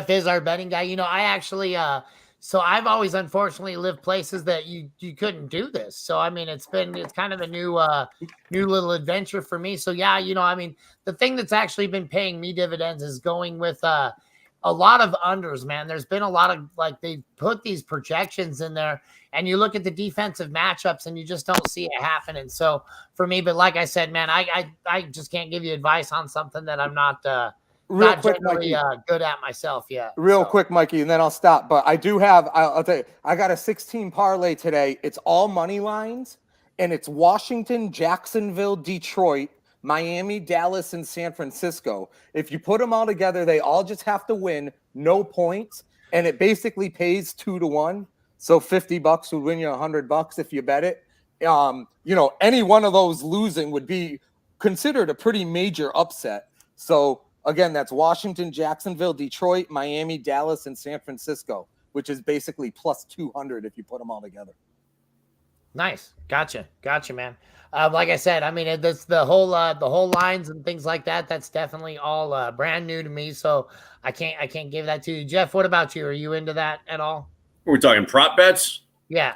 is our betting guy. I actually, so I've always unfortunately lived places that you couldn't do this. So, I mean, it's kind of a new little adventure for me. So yeah, I mean, the thing that's actually been paying me dividends is going with, a lot of unders, man. There's been a lot of they put these projections in there and you look at the defensive matchups and you just don't see it happening. So for me, but like I said, man, I just can't give you advice on something that I'm not generally good at myself. Yeah. Real quick, Mikey, and then I'll stop. But I do have, I'll tell you, I got a 16 parlay today. It's all money lines and it's Washington, Jacksonville, Detroit, Miami, Dallas, and San Francisco. If you put them all together, they all just have to win, no points, and it basically pays 2-1. So $50 would win you $100 if you bet it. Any one of those losing would be considered a pretty major upset. So again, that's Washington, Jacksonville, Detroit, Miami, Dallas, and San Francisco, which is basically plus 200 if you put them all together. Nice. Gotcha, man. Like I said, I mean, that's the whole lines and things like that. That's definitely all brand new to me. So I can't give that to you. Jeff, what about you? Are you into that at all? We're talking prop bets. Yeah.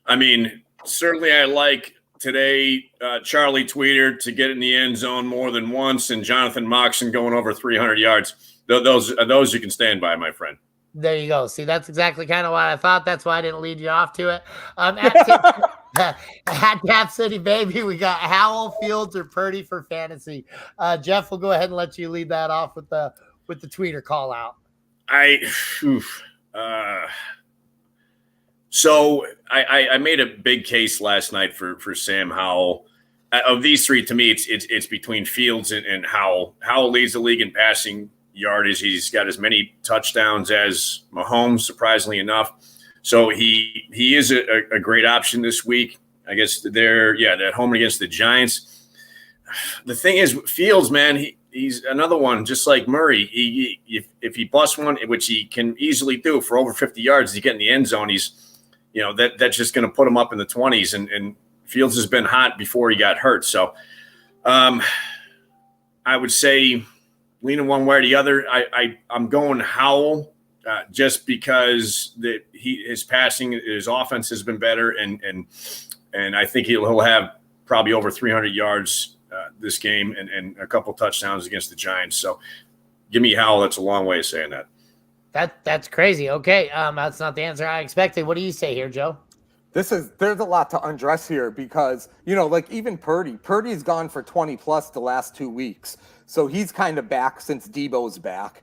I mean, certainly I like today Charlie Tweeter to get in the end zone more than once, and Jonathan Moxon going over 300 yards. Those you can stand by, my friend. There you go. See, that's exactly kind of what I thought. That's why I didn't lead you off to it. At Tap City, baby, we got Howell, Fields, or Purdy for fantasy. Jeff, we'll go ahead and let you lead that off with the tweeter call out. So I made a big case last night for Sam Howell. Of these three, to me, it's between Fields and Howell. Howell leads the league in passing yardage. He's got as many touchdowns as Mahomes, surprisingly enough. So he is a great option this week. I guess they're at home against the Giants. The thing is, Fields, man, he's another one, just like Murray. If he busts one, which he can easily do for over 50 yards, he get in the end zone. He's, that's just going to put him up in the 20s. And Fields has been hot before he got hurt. So I would say leaning one way or the other. I'm going Howell just because his passing, his offense has been better, and I think he'll have probably over 300 yards this game and a couple touchdowns against the Giants. So give me Howell. That's a long way of saying that. That's crazy. Okay, that's not the answer I expected. What do you say here, Joe? There's a lot to undress here because, even Purdy's gone for 20 plus the last 2 weeks. So he's kind of back since Debo's back.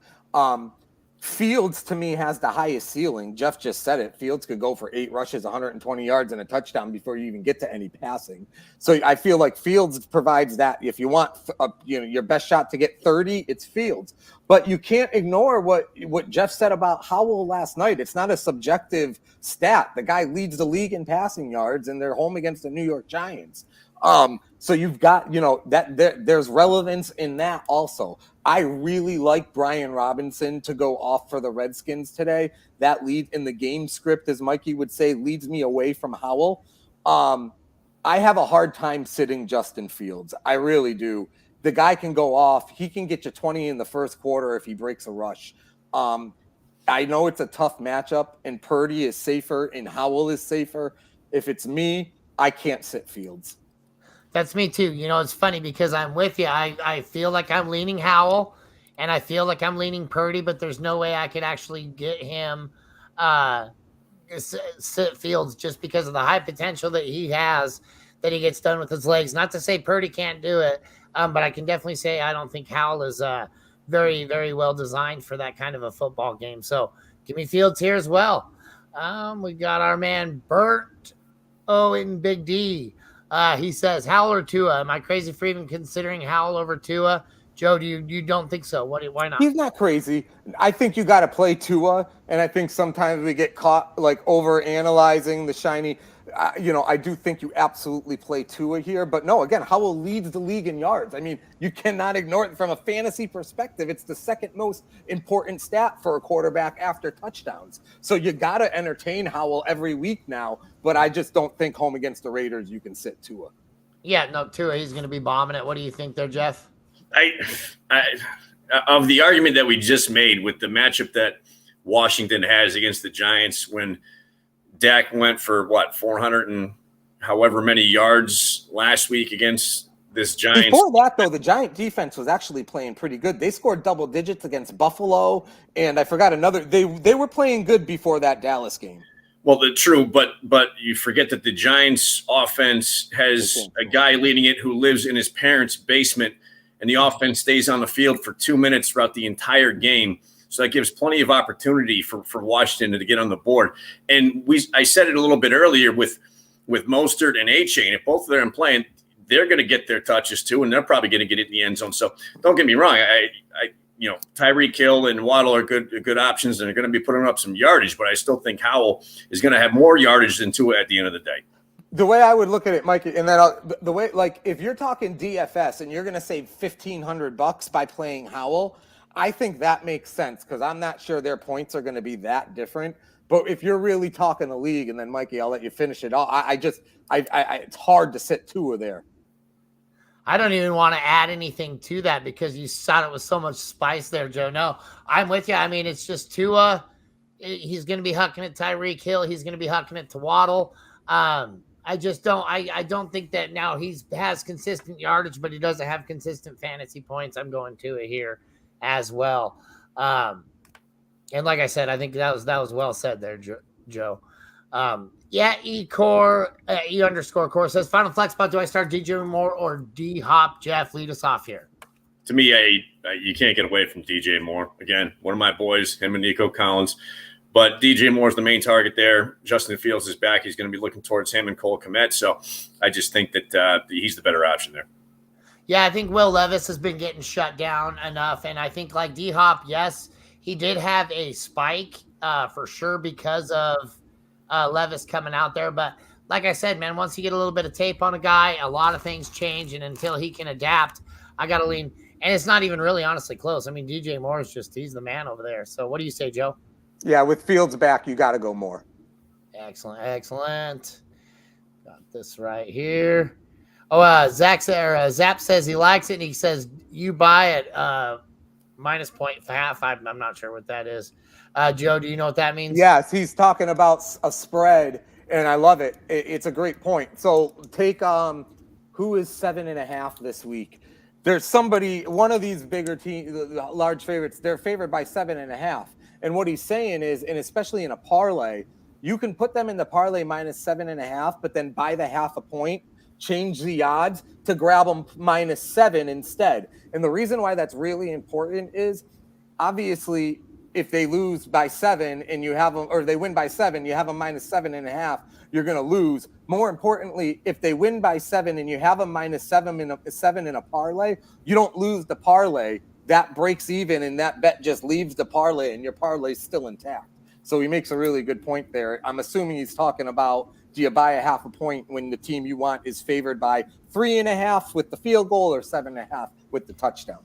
Fields, to me, has the highest ceiling. Jeff just said it. Fields could go for 8 rushes, 120 yards, and a touchdown before you even get to any passing. So I feel like Fields provides that. If you want your best shot to get 30, it's Fields. But you can't ignore what Jeff said about Howell last night. It's not a subjective stat. The guy leads the league in passing yards, and they're home against the New York Giants. So you've got, there's relevance in that also. I really like Brian Robinson to go off for the Redskins today. That lead in the game script, as Mikey would say, leads me away from Howell. I have a hard time sitting Justin Fields. I really do. The guy can go off. He can get you 20 in the first quarter if he breaks a rush. I know it's a tough matchup, and Purdy is safer and Howell is safer. If it's me, I can't sit Fields. That's me too. It's funny because I'm with you. I feel like I'm leaning Howell, and I feel like I'm leaning Purdy, but there's no way I could actually get him sit Fields just because of the high potential that he has, that he gets done with his legs. Not to say Purdy can't do it, but I can definitely say I don't think Howell is very, very well designed for that kind of a football game. So give me Fields here as well. We got our man Bert in Big D. He says Howell or Tua. Am I crazy for even considering Howell over Tua? Joe, do you don't think so? Why not? He's not crazy. I think you got to play Tua, and I think sometimes we get caught like over analyzing the shiny. I do think you absolutely play Tua here, but no, again, Howell leads the league in yards. I mean, you cannot ignore it from a fantasy perspective. It's the second most important stat for a quarterback after touchdowns. So you got to entertain Howell every week now, but I just don't think home against the Raiders you can sit Tua. Yeah, no, Tua, he's going to be bombing it. What do you think there, Jeff? Of the argument that we just made with the matchup that Washington has against the Giants, when Dak went for 400 and however many yards last week against this Giants. Before that, though, the Giant defense was actually playing pretty good. They scored double digits against Buffalo, and I forgot another. They were playing good before that Dallas game. Well, true, but you forget that the Giants offense has a guy leading it who lives in his parents' basement, and the offense stays on the field for 2 minutes throughout the entire game. So that gives plenty of opportunity for Washington to get on the board. And I said it a little bit earlier with Mostert and A-Chain. If both of them are playing, they're going to get their touches too, and they're probably going to get it in the end zone. So don't get me wrong. Tyreek Hill and Waddle are good options, and they're going to be putting up some yardage. But I still think Howell is going to have more yardage than Tua at the end of the day. The way I would look at it, Mike, and then the way, like, if you're talking DFS and you're going to save $1,500 by playing Howell, I think that makes sense because I'm not sure their points are going to be that different. But if you're really talking the league, and then Mikey, I'll let you finish it all. It's hard to sit Tua there. I don't even want to add anything to that because you saw it with so much spice there, Joe. No, I'm with you. I mean, it's just Tua. He's going to be hucking it Tyreek Hill. He's going to be hucking it to Waddle. I just don't. I don't think that now he has consistent yardage, but he doesn't have consistent fantasy points. I'm going Tua here as well. And like I said, I think that was well said there, Joe. E_core says, final flex spot, do I start DJ Moore or D-Hop? Jeff, lead us off here. To me, you can't get away from DJ Moore. Again, one of my boys, him and Nico Collins. But DJ Moore's the main target there. Justin Fields is back. He's going to be looking towards him and Cole Kmet. So I just think that he's the better option there. Yeah, I think Will Levis has been getting shut down enough. And I think like D-Hop, yes, he did have a spike for sure because of Levis coming out there. But like I said, man, once you get a little bit of tape on a guy, a lot of things change. And until he can adapt, I got to lean. And it's not even really honestly close. I mean, DJ Moore is he's the man over there. So what do you say, Joe? Yeah, with Fields back, you got to go Moore. Excellent. Got this right here. Oh, Zap says he likes it, and he says you buy it minus 0.5. I'm not sure what that is. Joe, do you know what that means? Yes, he's talking about a spread, and I love it. It's a great point. So take who is 7.5 this week? There's somebody, one of these bigger teams, the large favorites. They're favored by 7.5. And what he's saying is, and especially in a parlay, you can put them in the parlay minus 7.5, but then buy the half a point, change the odds to grab them minus 7 instead. And the reason why that's really important is obviously if they lose by 7 and you have them, or they win by 7, you have them minus 7.5, you're going to lose. More importantly, if they win by 7 and you have them minus 7 in a parlay, you don't lose the parlay. That breaks even and that bet just leaves the parlay and your parlay is still intact. So he makes a really good point there. I'm assuming he's talking about, do you buy a half a point when the team you want is favored by 3.5 with the field goal or 7.5 with the touchdown?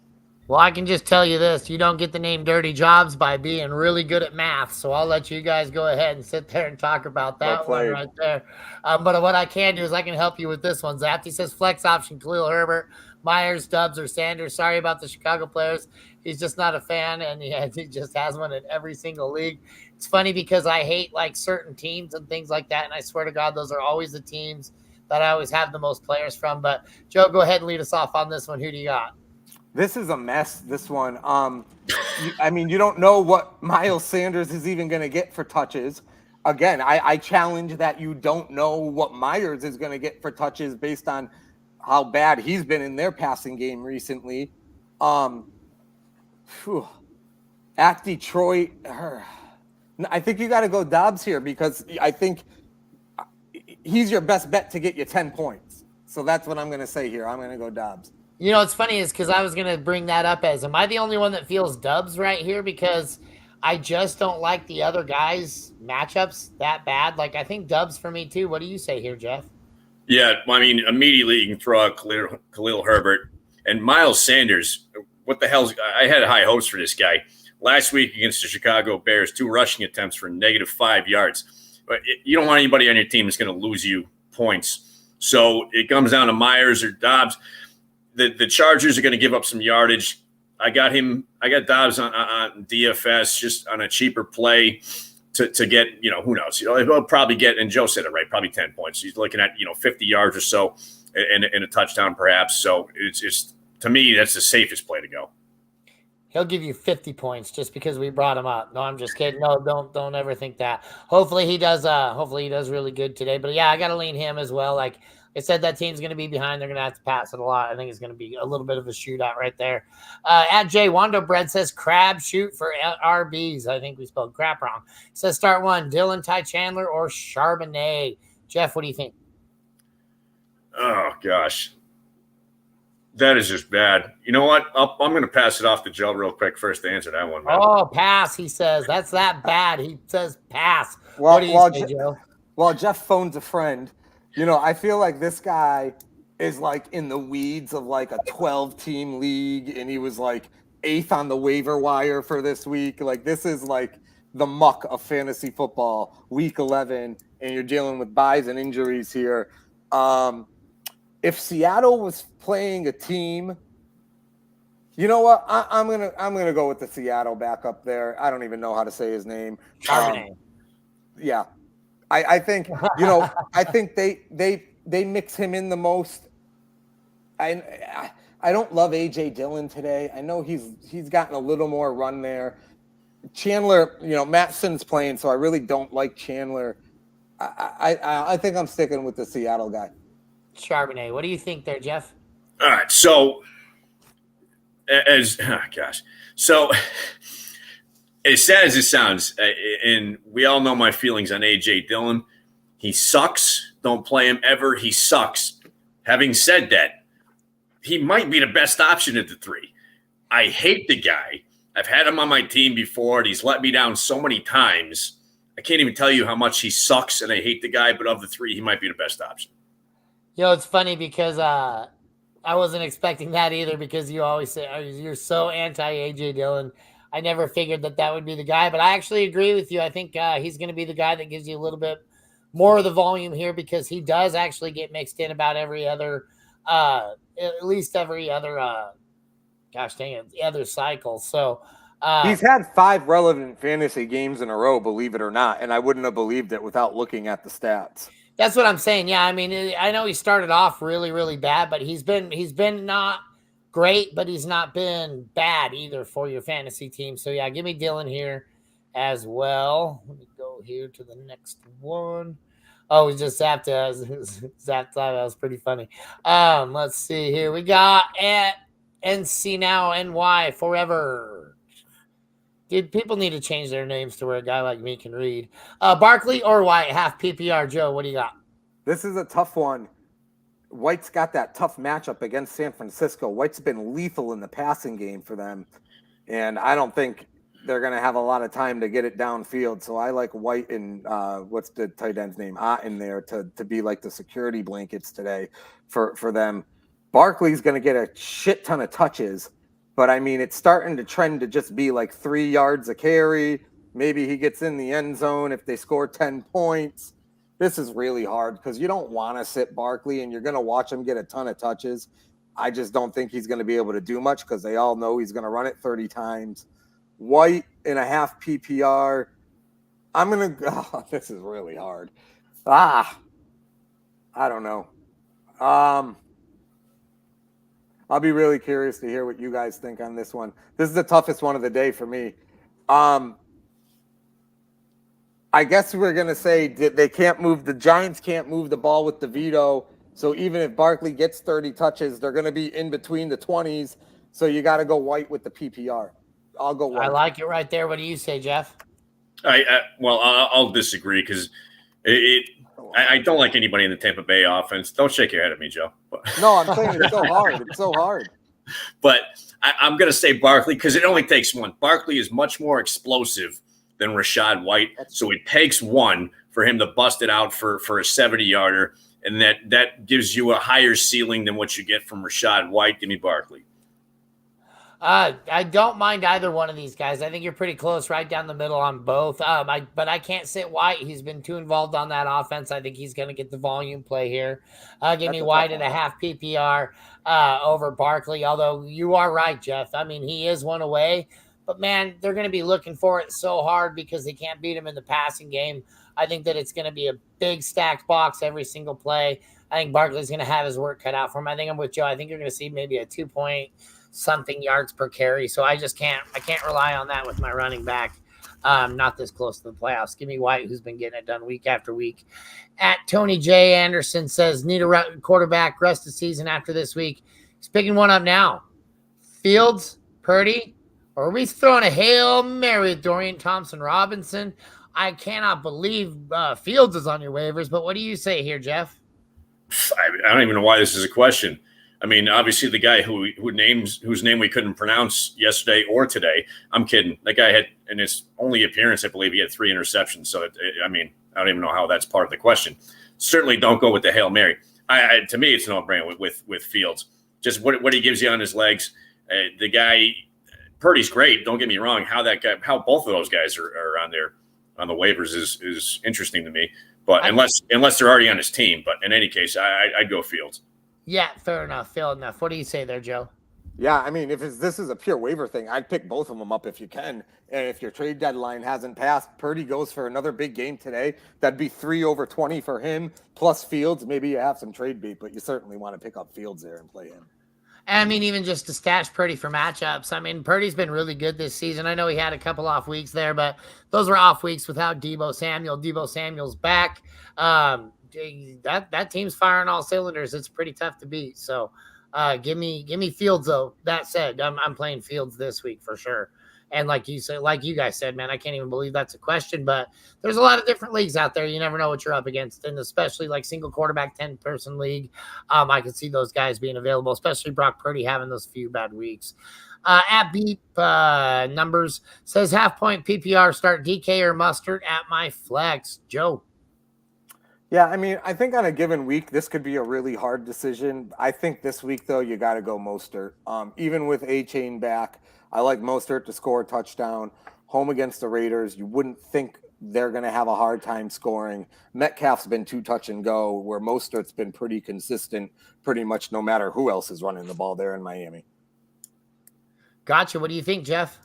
Well, I can just tell you this. You don't get the name Dirty Jobs by being really good at math. So I'll let you guys go ahead and sit there and talk about that one right there. But what I can do is I can help you with this one. Zafty says flex option, Khalil Herbert, Myers, Stubbs, or Sanders. Sorry about the Chicago players. He's just not a fan, and he just has one in every single league. It's funny because I hate like certain teams and things like that, and I swear to God, those are always the teams that I always have the most players from. But Joe, go ahead and lead us off on this one. Who do you got? This is a mess, this one. You don't know what Miles Sanders is even going to get for touches. Again, I challenge that you don't know what Myers is going to get for touches based on how bad he's been in their passing game recently. At Detroit, I think you got to go Dobbs here because I think he's your best bet to get you 10 points. So that's what I'm going to say here. I'm going to go Dobbs. You know, what's funny is because I was going to bring that up as, am I the only one that feels Dubs right here? Because I just don't like the other guys' matchups that bad. Like, I think Dubs for me too. What do you say here, Jeff? Yeah, I mean, immediately you can throw out Khalil Herbert and Miles Sanders. What the hell? I had high hopes for this guy. Last week against the Chicago Bears, 2 rushing attempts for -5 yards. But you don't want anybody on your team that's going to lose you points. So it comes down to Myers or Dobbs. The Chargers are going to give up some yardage. I got Dobbs on DFS just on a cheaper play to get, who knows? He'll probably get, and Joe said it right, probably 10 points. He's looking at, 50 yards or so and a touchdown perhaps. So it's to me, that's the safest play to go. He'll give you 50 points just because we brought him up. No, I'm just kidding. No, don't ever think that. Hopefully he does really good today. But yeah, I got to lean him as well. Like I said, that team's going to be behind. They're going to have to pass it a lot. I think it's going to be a little bit of a shootout right there. At Jay Wando Bread says crab shoot for RBs. I think we spelled crap wrong. Says start one, Dylan, Ty Chandler, or Charbonnet. Jeff, what do you think? Oh, gosh. That is just bad. You know what? I'm going to pass it off to Joe real quick first to answer that one, man. Oh, pass, he says. That's that bad. He says pass. What do you say, Joe? Well, Jeff phones a friend. I feel like this guy is like in the weeds of like a 12-team league, and he was like 8th on the waiver wire for this week. Like this is like the muck of fantasy football, week 11, and you're dealing with buys and injuries here. If Seattle was playing a team, you know what? I'm gonna go with the Seattle backup there. I don't even know how to say his name. Yeah. I think I think they mix him in the most. I don't love AJ Dillon today. I know he's gotten a little more run there. Chandler, Mattson's playing, so I really don't like Chandler. I think I'm sticking with the Seattle guy. Charbonnet, what do you think there, Jeff? All right, so so as sad as it sounds, and we all know my feelings on A.J. Dillon, he sucks. Don't play him ever. He sucks. Having said that, he might be the best option at the 3. I hate the guy. I've had him on my team before, and he's let me down so many times. I can't even tell you how much he sucks, and I hate the guy, but of the 3, he might be the best option. It's funny because I wasn't expecting that either because you always say you're so anti-A.J. Dillon. I never figured that would be the guy, but I actually agree with you. I think he's going to be the guy that gives you a little bit more of the volume here because he does actually get mixed in about every other, at least every other, other cycle. So he's had 5 relevant fantasy games in a row, believe it or not, and I wouldn't have believed it without looking at the stats. That's what I'm saying. Yeah, I mean, I know he started off really, really bad, but he's been not great, but he's not been bad either for your fantasy team. So yeah, give me Dillon here as well. Let me go here to the next one. Oh, we just zapped that was pretty funny. Let's see here. We got at NC now NY forever. Dude, people need to change their names to where a guy like me can read. Barkley or White, half PPR. Joe, what do you got? This is a tough one. White's got that tough matchup against San Francisco. White's been lethal in the passing game for them, and I don't think they're going to have a lot of time to get it downfield. So I like White and what's the tight end's name? In there to be like the security blankets today for them. Barkley's going to get a shit ton of touches, but I mean, it's starting to trend to just be like 3 yards a carry. Maybe he gets in the end zone if they score 10 points. This is really hard because you don't want to sit Barkley and you're going to watch him get a ton of touches. I just don't think he's going to be able to do much because they all know he's going to run it 30 times. White in a half PPR. I'm going to – this is really hard. I don't know. I'll be really curious to hear what you guys think on this one. This is the toughest one of the day for me. I guess we're going to say the Giants can't move the ball with DeVito. So even if Barkley gets 30 touches, they're going to be in between the 20s. So you got to go White with the PPR. I'll go White. I like it right there. What do you say, Jeff? I'll disagree because I don't like anybody in the Tampa Bay offense. Don't shake your head at me, Joe. No, I'm saying it's so hard. It's so hard. But I'm going to say Barkley because it only takes one. Barkley is much more explosive than Rachaad White. So it takes one for him to bust it out for a 70-yarder. And that gives you a higher ceiling than what you get from Rachaad White. Give me Barkley. I don't mind either one of these guys. I think you're pretty close, right down the middle on both. But I can't sit White. He's been too involved on that offense. I think he's going to get the volume play here. Give me White at a half PPR over Barkley. Although you are right, Jeff. I mean, he is one away. But, man, they're going to be looking for it so hard because they can't beat him in the passing game. I think that it's going to be a big stacked box every single play. I think Barkley's going to have his work cut out for him. I think I'm with Joe. I think you're going to see maybe a 2-point-something yards per carry. So I can't rely on that with my running back. Not this close to the playoffs. Give me White, who's been getting it done week after week. At Tony J. Anderson says, need a quarterback rest of the season after this week. He's picking one up now. Fields, Purdy, or are we throwing a Hail Mary with Dorian Thompson-Robinson? I cannot believe Fields is on your waivers, but what do you say here, Jeff? I don't even know why this is a question. I mean, obviously the guy whose name we couldn't pronounce yesterday or today. I'm kidding. That guy had, in his only appearance, I believe he had 3 interceptions. So, I don't even know how that's part of the question. Certainly don't go with the Hail Mary. To me, it's no brainer with Fields. Just what he gives you on his legs. The guy, Purdy's great. Don't get me wrong. How both of those guys are on the waivers is interesting to me. But unless they're already on his team. But in any case, I'd go Fields. Yeah, fair enough. What do you say there, Joe? Yeah, I mean, if this is a pure waiver thing, I'd pick both of them up if you can. And if your trade deadline hasn't passed, Purdy goes for another big game today. That'd be 3 over 20 for him, plus Fields. Maybe you have some trade bait, but you certainly want to pick up Fields there and play him. I mean, even just to stash Purdy for matchups. I mean, Purdy's been really good this season. I know he had a couple off weeks there, but those were off weeks without Deebo Samuel. Deebo Samuel's back. That team's firing all cylinders. It's pretty tough to beat. So give me Fields, though. That said, I'm playing Fields this week for sure. And like you guys said, man, I can't even believe that's a question. But there's a lot of different leagues out there. You never know what you're up against. And especially like single quarterback 10-person league, I can see those guys being available, especially Brock Purdy having those few bad weeks. At Beep Numbers says half-point PPR start DK or Mustard at my flex. Joe. Yeah, I mean, I think on a given week, this could be a really hard decision. I think this week, though, you got to go Mostert. Even with A-Chain back, I like Mostert to score a touchdown. Home against the Raiders, you wouldn't think they're going to have a hard time scoring. Metcalf's been too touch and go, where Mostert's been pretty consistent, pretty much no matter who else is running the ball there in Miami. Gotcha. What do you think, Jeff?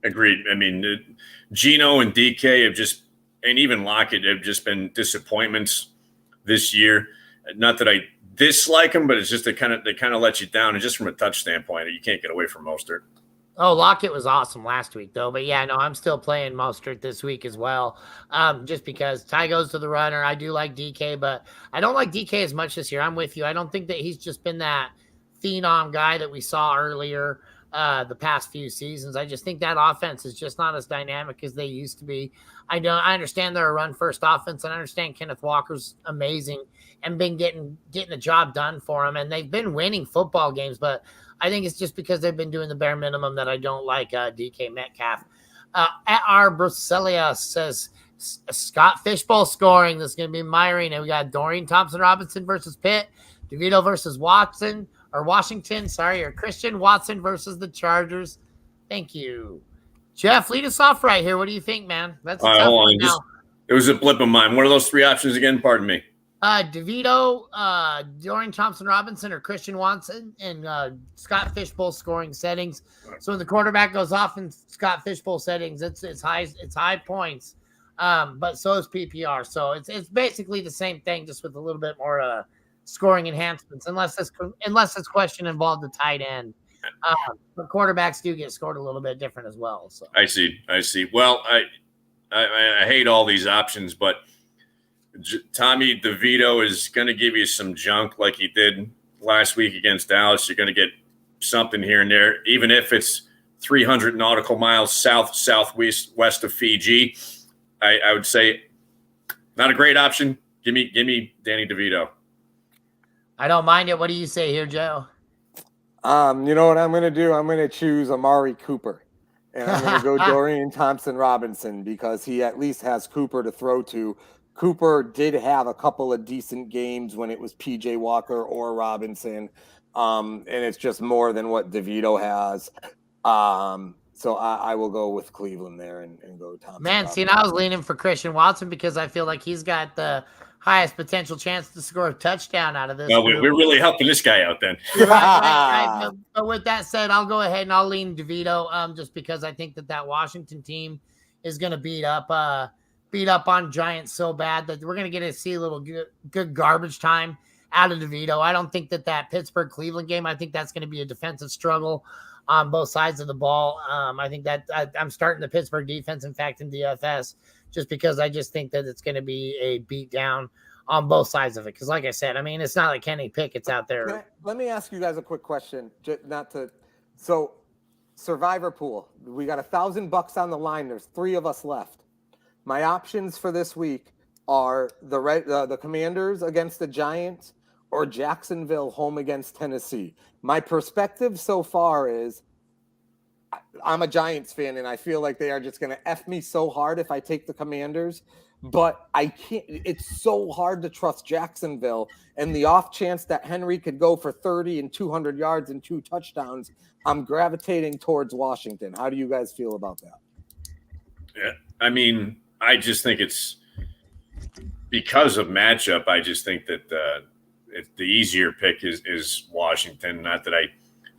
Agreed. I mean, Geno and DK have just, and even Lockett have just been disappointments this year. Not that I dislike them, but it's just they kind of let you down. And just from a touch standpoint, you can't get away from Mostert. Oh, Lockett was awesome last week, though. But, yeah, no, I'm still playing Mostert this week as well, just because Ty goes to the runner. I do like DK, but I don't like DK as much this year. I'm with you. I don't think that he's just been that phenom guy that we saw earlier the past few seasons. I just think that offense is just not as dynamic as they used to be. I understand they're a run-first offense, and I understand Kenneth Walker's amazing and been getting the job done for them, and they've been winning football games, but I think it's just because they've been doing the bare minimum that I don't like DK Metcalf. At our Brucelia says Scott Fishbowl scoring. This is going to be my arena. We got Dorian Thompson-Robinson versus Pitt, DeVito versus Washington, or Christian Watson versus the Chargers. Thank you. Jeff, lead us off right here. What do you think, man? That's a tough one now. It was a blip of mine. What are those 3 options again? Pardon me. DeVito, Dorian Thompson-Robinson, or Christian Watson, and Scott Fishbowl scoring settings. So when the quarterback goes off in Scott Fishbowl settings, it's high points. But so is PPR. So it's basically the same thing, just with a little bit more scoring enhancements, unless this question involved the tight end. But quarterbacks do get scored a little bit different as well. So I see. Well, I hate all these options, but Tommy DeVito is going to give you some junk like he did last week against Dallas. You're going to get something here and there, even if it's 300 nautical miles southwest of Fiji. I would say not a great option. Give me Danny DeVito. I don't mind it. What do you say here, Joe? You know what I'm going to do? I'm going to choose Amari Cooper. And I'm going to go Dorian Thompson-Robinson because he at least has Cooper to throw to. Cooper did have a couple of decent games when it was P.J. Walker or Robinson, and it's just more than what DeVito has. So I will go with Cleveland there and go Thompson. Man, see, and I was leaning for Christian Watson because I feel like he's got the highest potential chance to score a touchdown out of this. Well, we're really helping this guy out then. Right. But with that said, I'll go ahead and I'll lean DeVito just because I think that Washington team is going to beat up on Giants so bad that we're going to see a little good garbage time out of DeVito. I don't think that Pittsburgh-Cleveland game, I think that's going to be a defensive struggle on both sides of the ball. I think that I'm starting the Pittsburgh defense, in fact, in DFS, just because I just think that it's going to be a beat down on both sides of it. Because like I said, I mean, it's not like Kenny Pickett's out there. Let me ask you guys a quick question. So survivor pool, we got $1,000 on the line. There's 3 of us left. My options for this week are the Commanders against the Giants or Jacksonville home against Tennessee. My perspective so far is I'm a Giants fan, and I feel like they are just going to F me so hard if I take the Commanders. But I can't. It's so hard to trust Jacksonville, and the off chance that Henry could go for 30 and 200 yards and 2 touchdowns, I'm gravitating towards Washington. How do you guys feel about that? Yeah, I mean, I just think it's because of matchup. I just think that the easier pick is Washington. Not that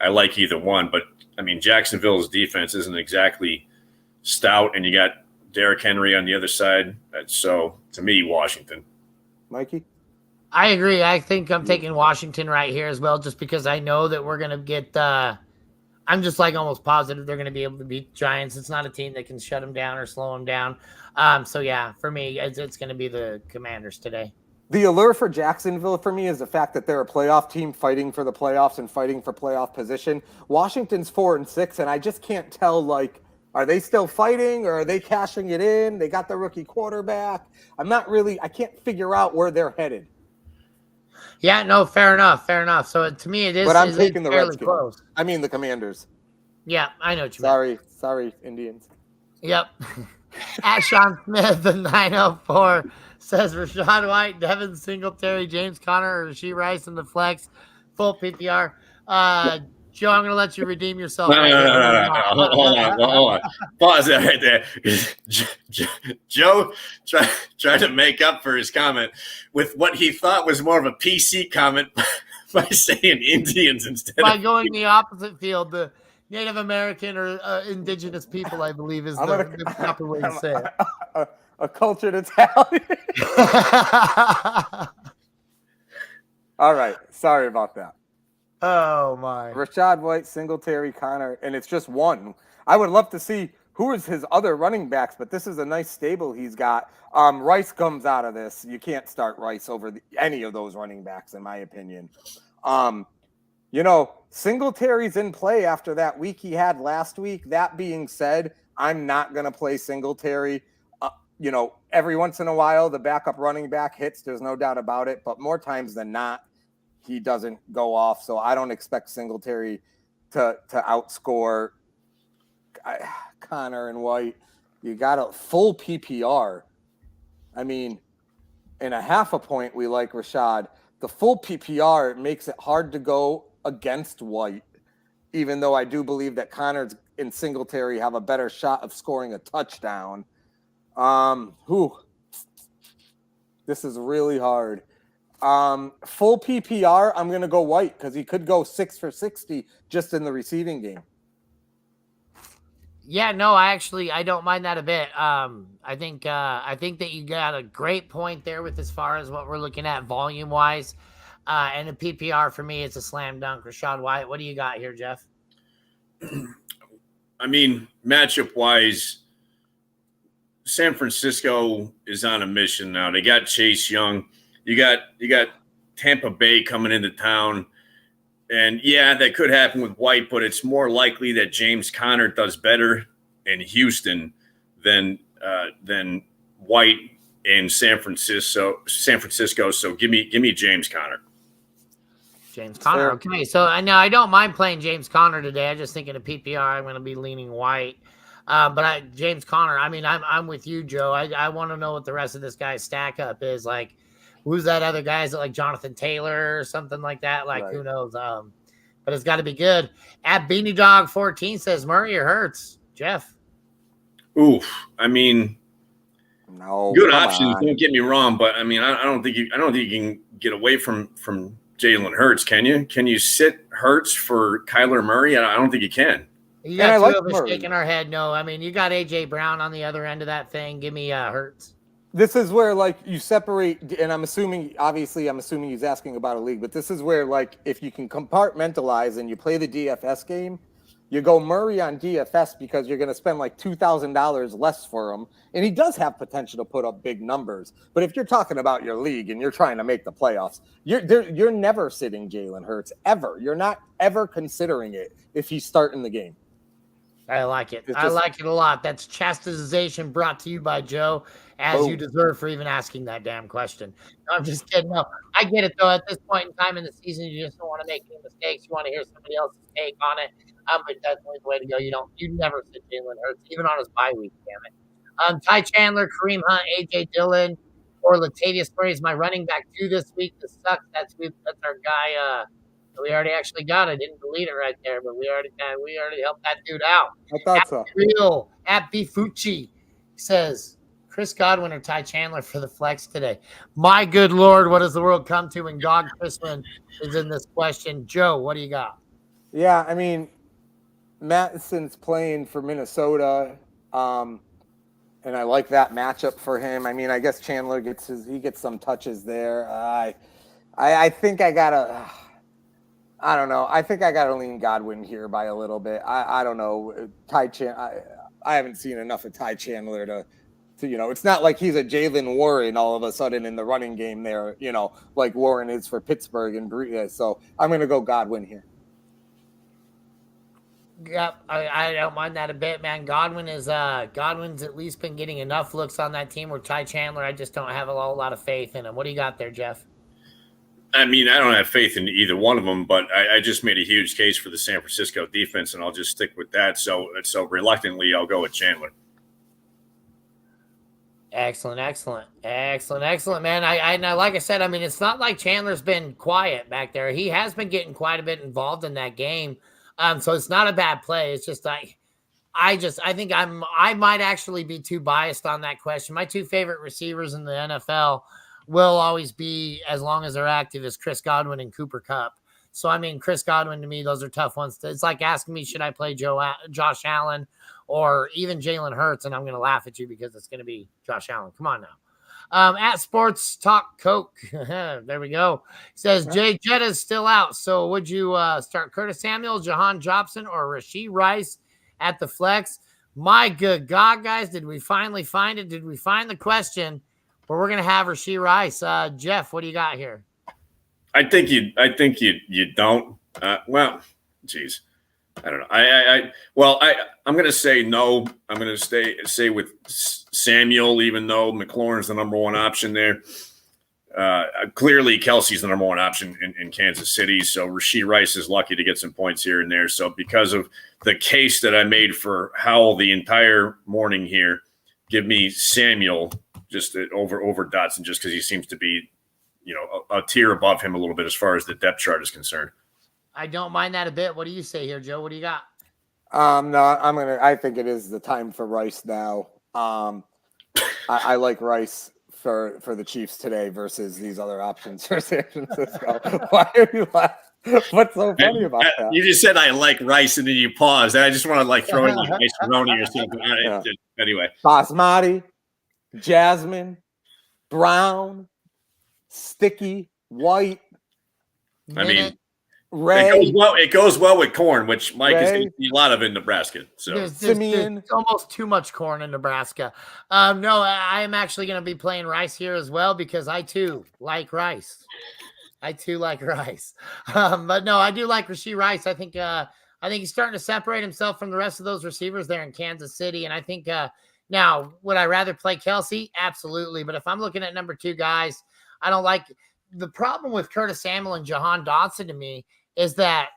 I like either one, but I mean, Jacksonville's defense isn't exactly stout, and you got Derrick Henry on the other side. So to me, Washington. Mikey? I agree. I think I'm taking Washington right here as well, just because I know that we're going to get I'm just like almost positive they're going to be able to beat Giants. It's not a team that can shut them down or slow them down. So yeah, for me, it's going to be the Commanders today. The allure for Jacksonville for me is the fact that they're a playoff team fighting for the playoffs and fighting for playoff position. Washington's 4-6, and I just can't tell, like, are they still fighting or are they cashing it in? They got the rookie quarterback. I can't figure out where they're headed. Yeah, no, fair enough. So to me, it is. But I'm taking the fairly Redskins. Close. I mean the Commanders. Yeah, I know what you mean. Sorry, Indians. Yep. At Sean Smith, the 904 says Rachaad White, Devin Singletary, James Conner, or Rashee Rice in the flex, full PPR. Joe, I'm going to let you redeem yourself. No. Hold on. Pause that right there. Joe tried to make up for his comment with what he thought was more of a PC comment by saying Indians instead by going the opposite field. The Native American or indigenous people, I believe, is the proper way to say it. A cultured Italian. All right. Sorry about that. Oh, my. Rachaad White, Singletary, Connor, and it's just one. I would love to see who is his other running backs, but this is a nice stable he's got. Rice comes out of this. You can't start Rice over any of those running backs, in my opinion. Singletary's in play after that week he had last week. That being said, I'm not going to play Singletary. Every once in a while, the backup running back hits. There's no doubt about it. But more times than not, he doesn't go off. So I don't expect Singletary to outscore Connor and White. You got a full PPR. I mean, in a half a point, we like Rachaad. The full PPR makes it hard to go against White, even though I do believe that Connor and Singletary have a better shot of scoring a touchdown. This is really hard. Full PPR, I'm going to go White because he could go 6 for 60 just in the receiving game. Yeah, no, I don't mind that a bit. I think that you got a great point there with as far as what we're looking at volume wise. And a PPR for me, it's a slam dunk. Rashad White. What do you got here, Jeff? I mean, matchup wise, San Francisco is on a mission now. They got Chase Young. You got Tampa Bay coming into town. And yeah, that could happen with White, but it's more likely that James Conner does better in Houston than White in San Francisco. So give me James Conner. James Conner. Okay, so I don't mind playing James Conner today. I just think in a PPR, I'm going to be leaning White. But James Conner, I mean, I'm with you, Joe. I want to know what the rest of this guy's stack up is. Like, who's that other guy? Is it like Jonathan Taylor or something like that? Like, right. Who knows? But it's got to be good. At Beanie Dog 14 says Murray or Hurts. Jeff. Oof. I mean, no good options. Don't get me wrong, but I mean, I don't think you can get away from Jalen Hurts. Can you? Can you sit Hurts for Kyler Murray? I don't think you can. You got two of us shaking our head. No, I mean, you got AJ Brown on the other end of that thing. Give me Hurts. This is where, like, you separate, and I'm assuming he's asking about a league, but this is where, like, if you can compartmentalize and you play the DFS game, you go Murray on DFS because you're going to spend like $2,000 less for him. And he does have potential to put up big numbers. But if you're talking about your league and you're trying to make the playoffs, you're never sitting Jalen Hurts, ever. You're not ever considering it if he's starting the game. I like it. I like it a lot. That's chastisization brought to you by Joe, as you deserve for even asking that damn question. No, I'm just kidding. No, I get it, though. At this point in time in the season, you just don't want to make any mistakes. You want to hear somebody else's take on it. But that's definitely the way to go. You never sit Jalen Hurts, even on his bye week, damn it. Ty Chandler, Kareem Hunt, AJ Dillon, or Latavius Murray is my running back 2 this week. This sucks. That's our guy. We already actually got it. I didn't delete it right there, but we already helped that dude out. I thought so. Real at Bifucci says Chris Godwin or Ty Chandler for the flex today. My good Lord, what does the world come to when God Chrisman is in this question? Joe, what do you got? Yeah, I mean, Mattison's playing for Minnesota, and I like that matchup for him. I mean, I guess Chandler gets some touches there. I think I gotta. I don't know. I think I got to lean Godwin here by a little bit. I don't know. I haven't seen enough of Ty Chandler to it's not like he's a Jalen Warren all of a sudden in the running game there, like Warren is for Pittsburgh and so I'm going to go Godwin here. Yep, I don't mind that a bit, man. Godwin's at least been getting enough looks on that team where Ty Chandler, I just don't have a lot of faith in him. What do you got there, Jeff? I mean, I don't have faith in either one of them, but I just made a huge case for the San Francisco defense, and I'll just stick with that. So reluctantly, I'll go with Chandler. Excellent, man. I like I said, I mean, it's not like Chandler's been quiet back there. He has been getting quite a bit involved in that game. So it's not a bad play. It's just I think I might actually be too biased on that question. My 2 favorite receivers in the NFL will always be, as long as they're active, is Chris Godwin and Cooper Kupp. So, I mean, Chris Godwin, to me, those are tough ones. It's like asking me, should I play Josh Allen or even Jalen Hurts? And I'm going to laugh at you because it's going to be Josh Allen. Come on now. At Sports Talk Coke, there we go. Says Jay Jetta's still out. So would you start Curtis Samuel, Jahan Jobson, or Rashee Rice at the flex? My good God, guys, did we finally find it? Did we find the question? But we're gonna have Rashee Rice. Jeff, what do you got here? I think you don't. Well, geez, I don't know. I'm gonna say no. I'm gonna say with Samuel, even though McLaurin's the number 1 option there. Clearly, Kelsey's the number 1 option in Kansas City. So Rashee Rice is lucky to get some points here and there. So because of the case that I made for Howell the entire morning here, give me Samuel just over Dotson, just because he seems to be, a tier above him a little bit as far as the depth chart is concerned. I don't mind that a bit. What do you say here, Joe? What do you got? No, I think it is the time for Rice now. I like Rice for the Chiefs today versus these other options for San Francisco. Why are you laughing? What's so funny about that? You just said I like Rice, and then you paused. I just want to throw in like Rice Roni or something. Yeah. Anyway, Basmati, Jasmine, Brown, Sticky, White. I mean, Ray, it goes well with corn, which Mike is going Ray. to see a lot of in Nebraska. So there's Simeon. almost too much corn in Nebraska. No, I am actually going to be playing rice here as well because I too like rice. But no, I do like Rashee Rice. I think he's starting to separate himself from the rest of those receivers there in Kansas City. And I think now, would I rather play Kelsey? Absolutely. But if I'm looking at number 2 guys, I don't like the problem with Curtis Samuel and Jahan Dotson to me is that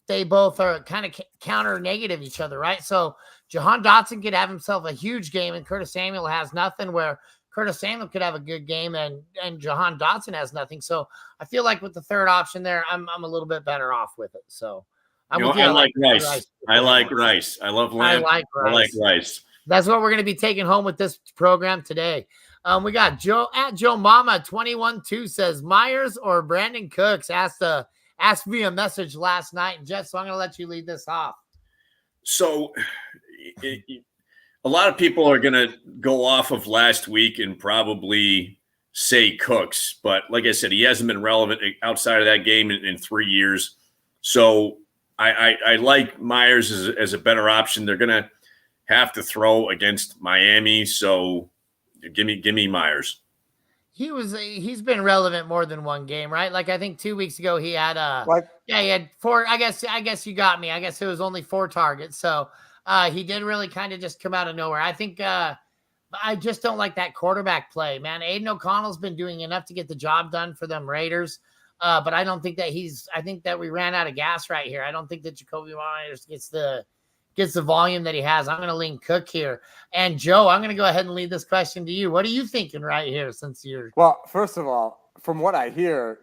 they both are kind of counter negative each other, right? So Jahan Dotson could have himself a huge game and Curtis Samuel has nothing, where Curtis Samuel could have a good game and Jahan Dotson has nothing. So I feel like with the third option there, I'm a little bit better off with it. So I like Rice. I like Rice. I love Lamb. I like Rice. That's what we're going to be taking home with this program today. We got Joe at Joe Mama 21-2 says Myers or Brandon Cooks asked me a message last night. And Jeff, so I'm going to let you lead this off. So a lot of people are going to go off of last week and probably say Cooks. But like I said, he hasn't been relevant outside of that game in 3 years. So I like Myers as a better option. They're going to have to throw against Miami. So give me Myers. He's been relevant more than one game, right? Like I think 2 weeks ago he had he had 4. I guess you got me. I guess it was only 4 targets. So he did really kind of just come out of nowhere. I think I just don't like that quarterback play, man. Aiden O'Connell's been doing enough to get the job done for them Raiders. But I don't think that I think that we ran out of gas right here. I don't think that Jacoby Myers gets the volume that he has. I'm going to lean Cook here. And Joe, I'm going to go ahead and lead this question to you. What are you thinking right here since you're... Well, first of all, from what I hear,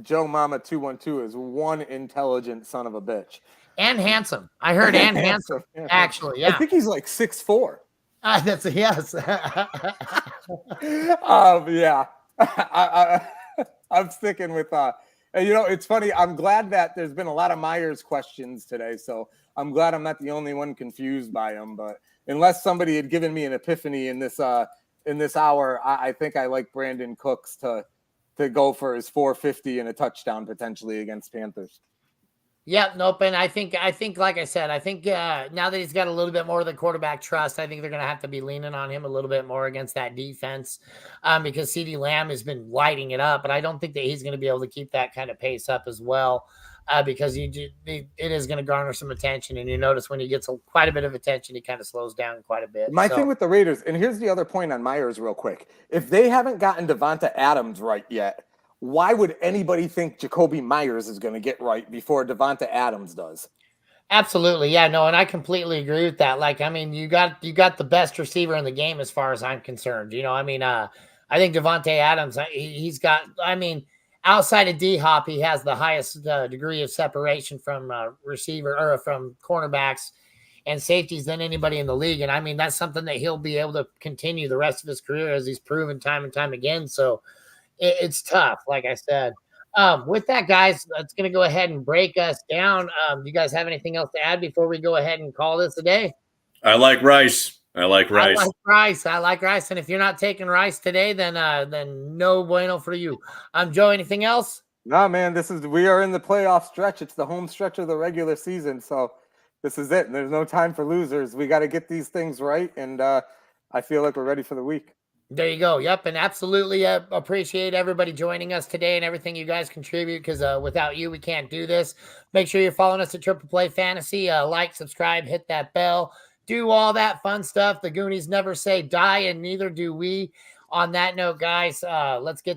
Joe Mama 212 is one intelligent son of a bitch. And handsome. I heard and handsome, actually. Yeah. I think he's like 6'4". That's a yes. Yeah. I'm sticking with and it's funny. I'm glad that there's been a lot of Myers questions today. So I'm glad I'm not the only one confused by him. But unless somebody had given me an epiphany in this hour, I think I like Brandon Cooks to go for his 450 and a touchdown potentially against Panthers. Yeah, nope. And I think, like I said, now that he's got a little bit more of the quarterback trust, I think they're going to have to be leaning on him a little bit more against that defense because CeeDee Lamb has been lighting it up. But I don't think that he's going to be able to keep that kind of pace up as well because it is going to garner some attention. And you notice when he gets quite a bit of attention, he kind of slows down quite a bit. My thing with the Raiders, and here's the other point on Myers real quick. If they haven't gotten Devonta Adams right yet, why would anybody think Jacoby Myers is going to get right before Devonta Adams does? Absolutely. Yeah, no, and I completely agree with that. Like, I mean, you got the best receiver in the game as far as I'm concerned. I think Devonta Adams, he's got, outside of D-Hop, he has the highest degree of separation from receiver or from cornerbacks and safeties than anybody in the league. And that's something that he'll be able to continue the rest of his career as he's proven time and time again. So it's tough, like I said. With that, guys, that's going to go ahead and break us down. You guys have anything else to add before we go ahead and call this a day? I like Rice. I like Rice. I like Rice. And if you're not taking Rice today, then no bueno for you. Joe, anything else? No, man, we are in the playoff stretch. It's the home stretch of the regular season. So this is it. There's no time for losers. We got to get these things right. And I feel like we're ready for the week. There you go. Yep. And absolutely appreciate everybody joining us today and everything you guys contribute because without you, we can't do this. Make sure you're following us at Triple Play Fantasy. Like, subscribe, hit that bell, do all that fun stuff. The Goonies never say die, and neither do we. On that note, guys, let's get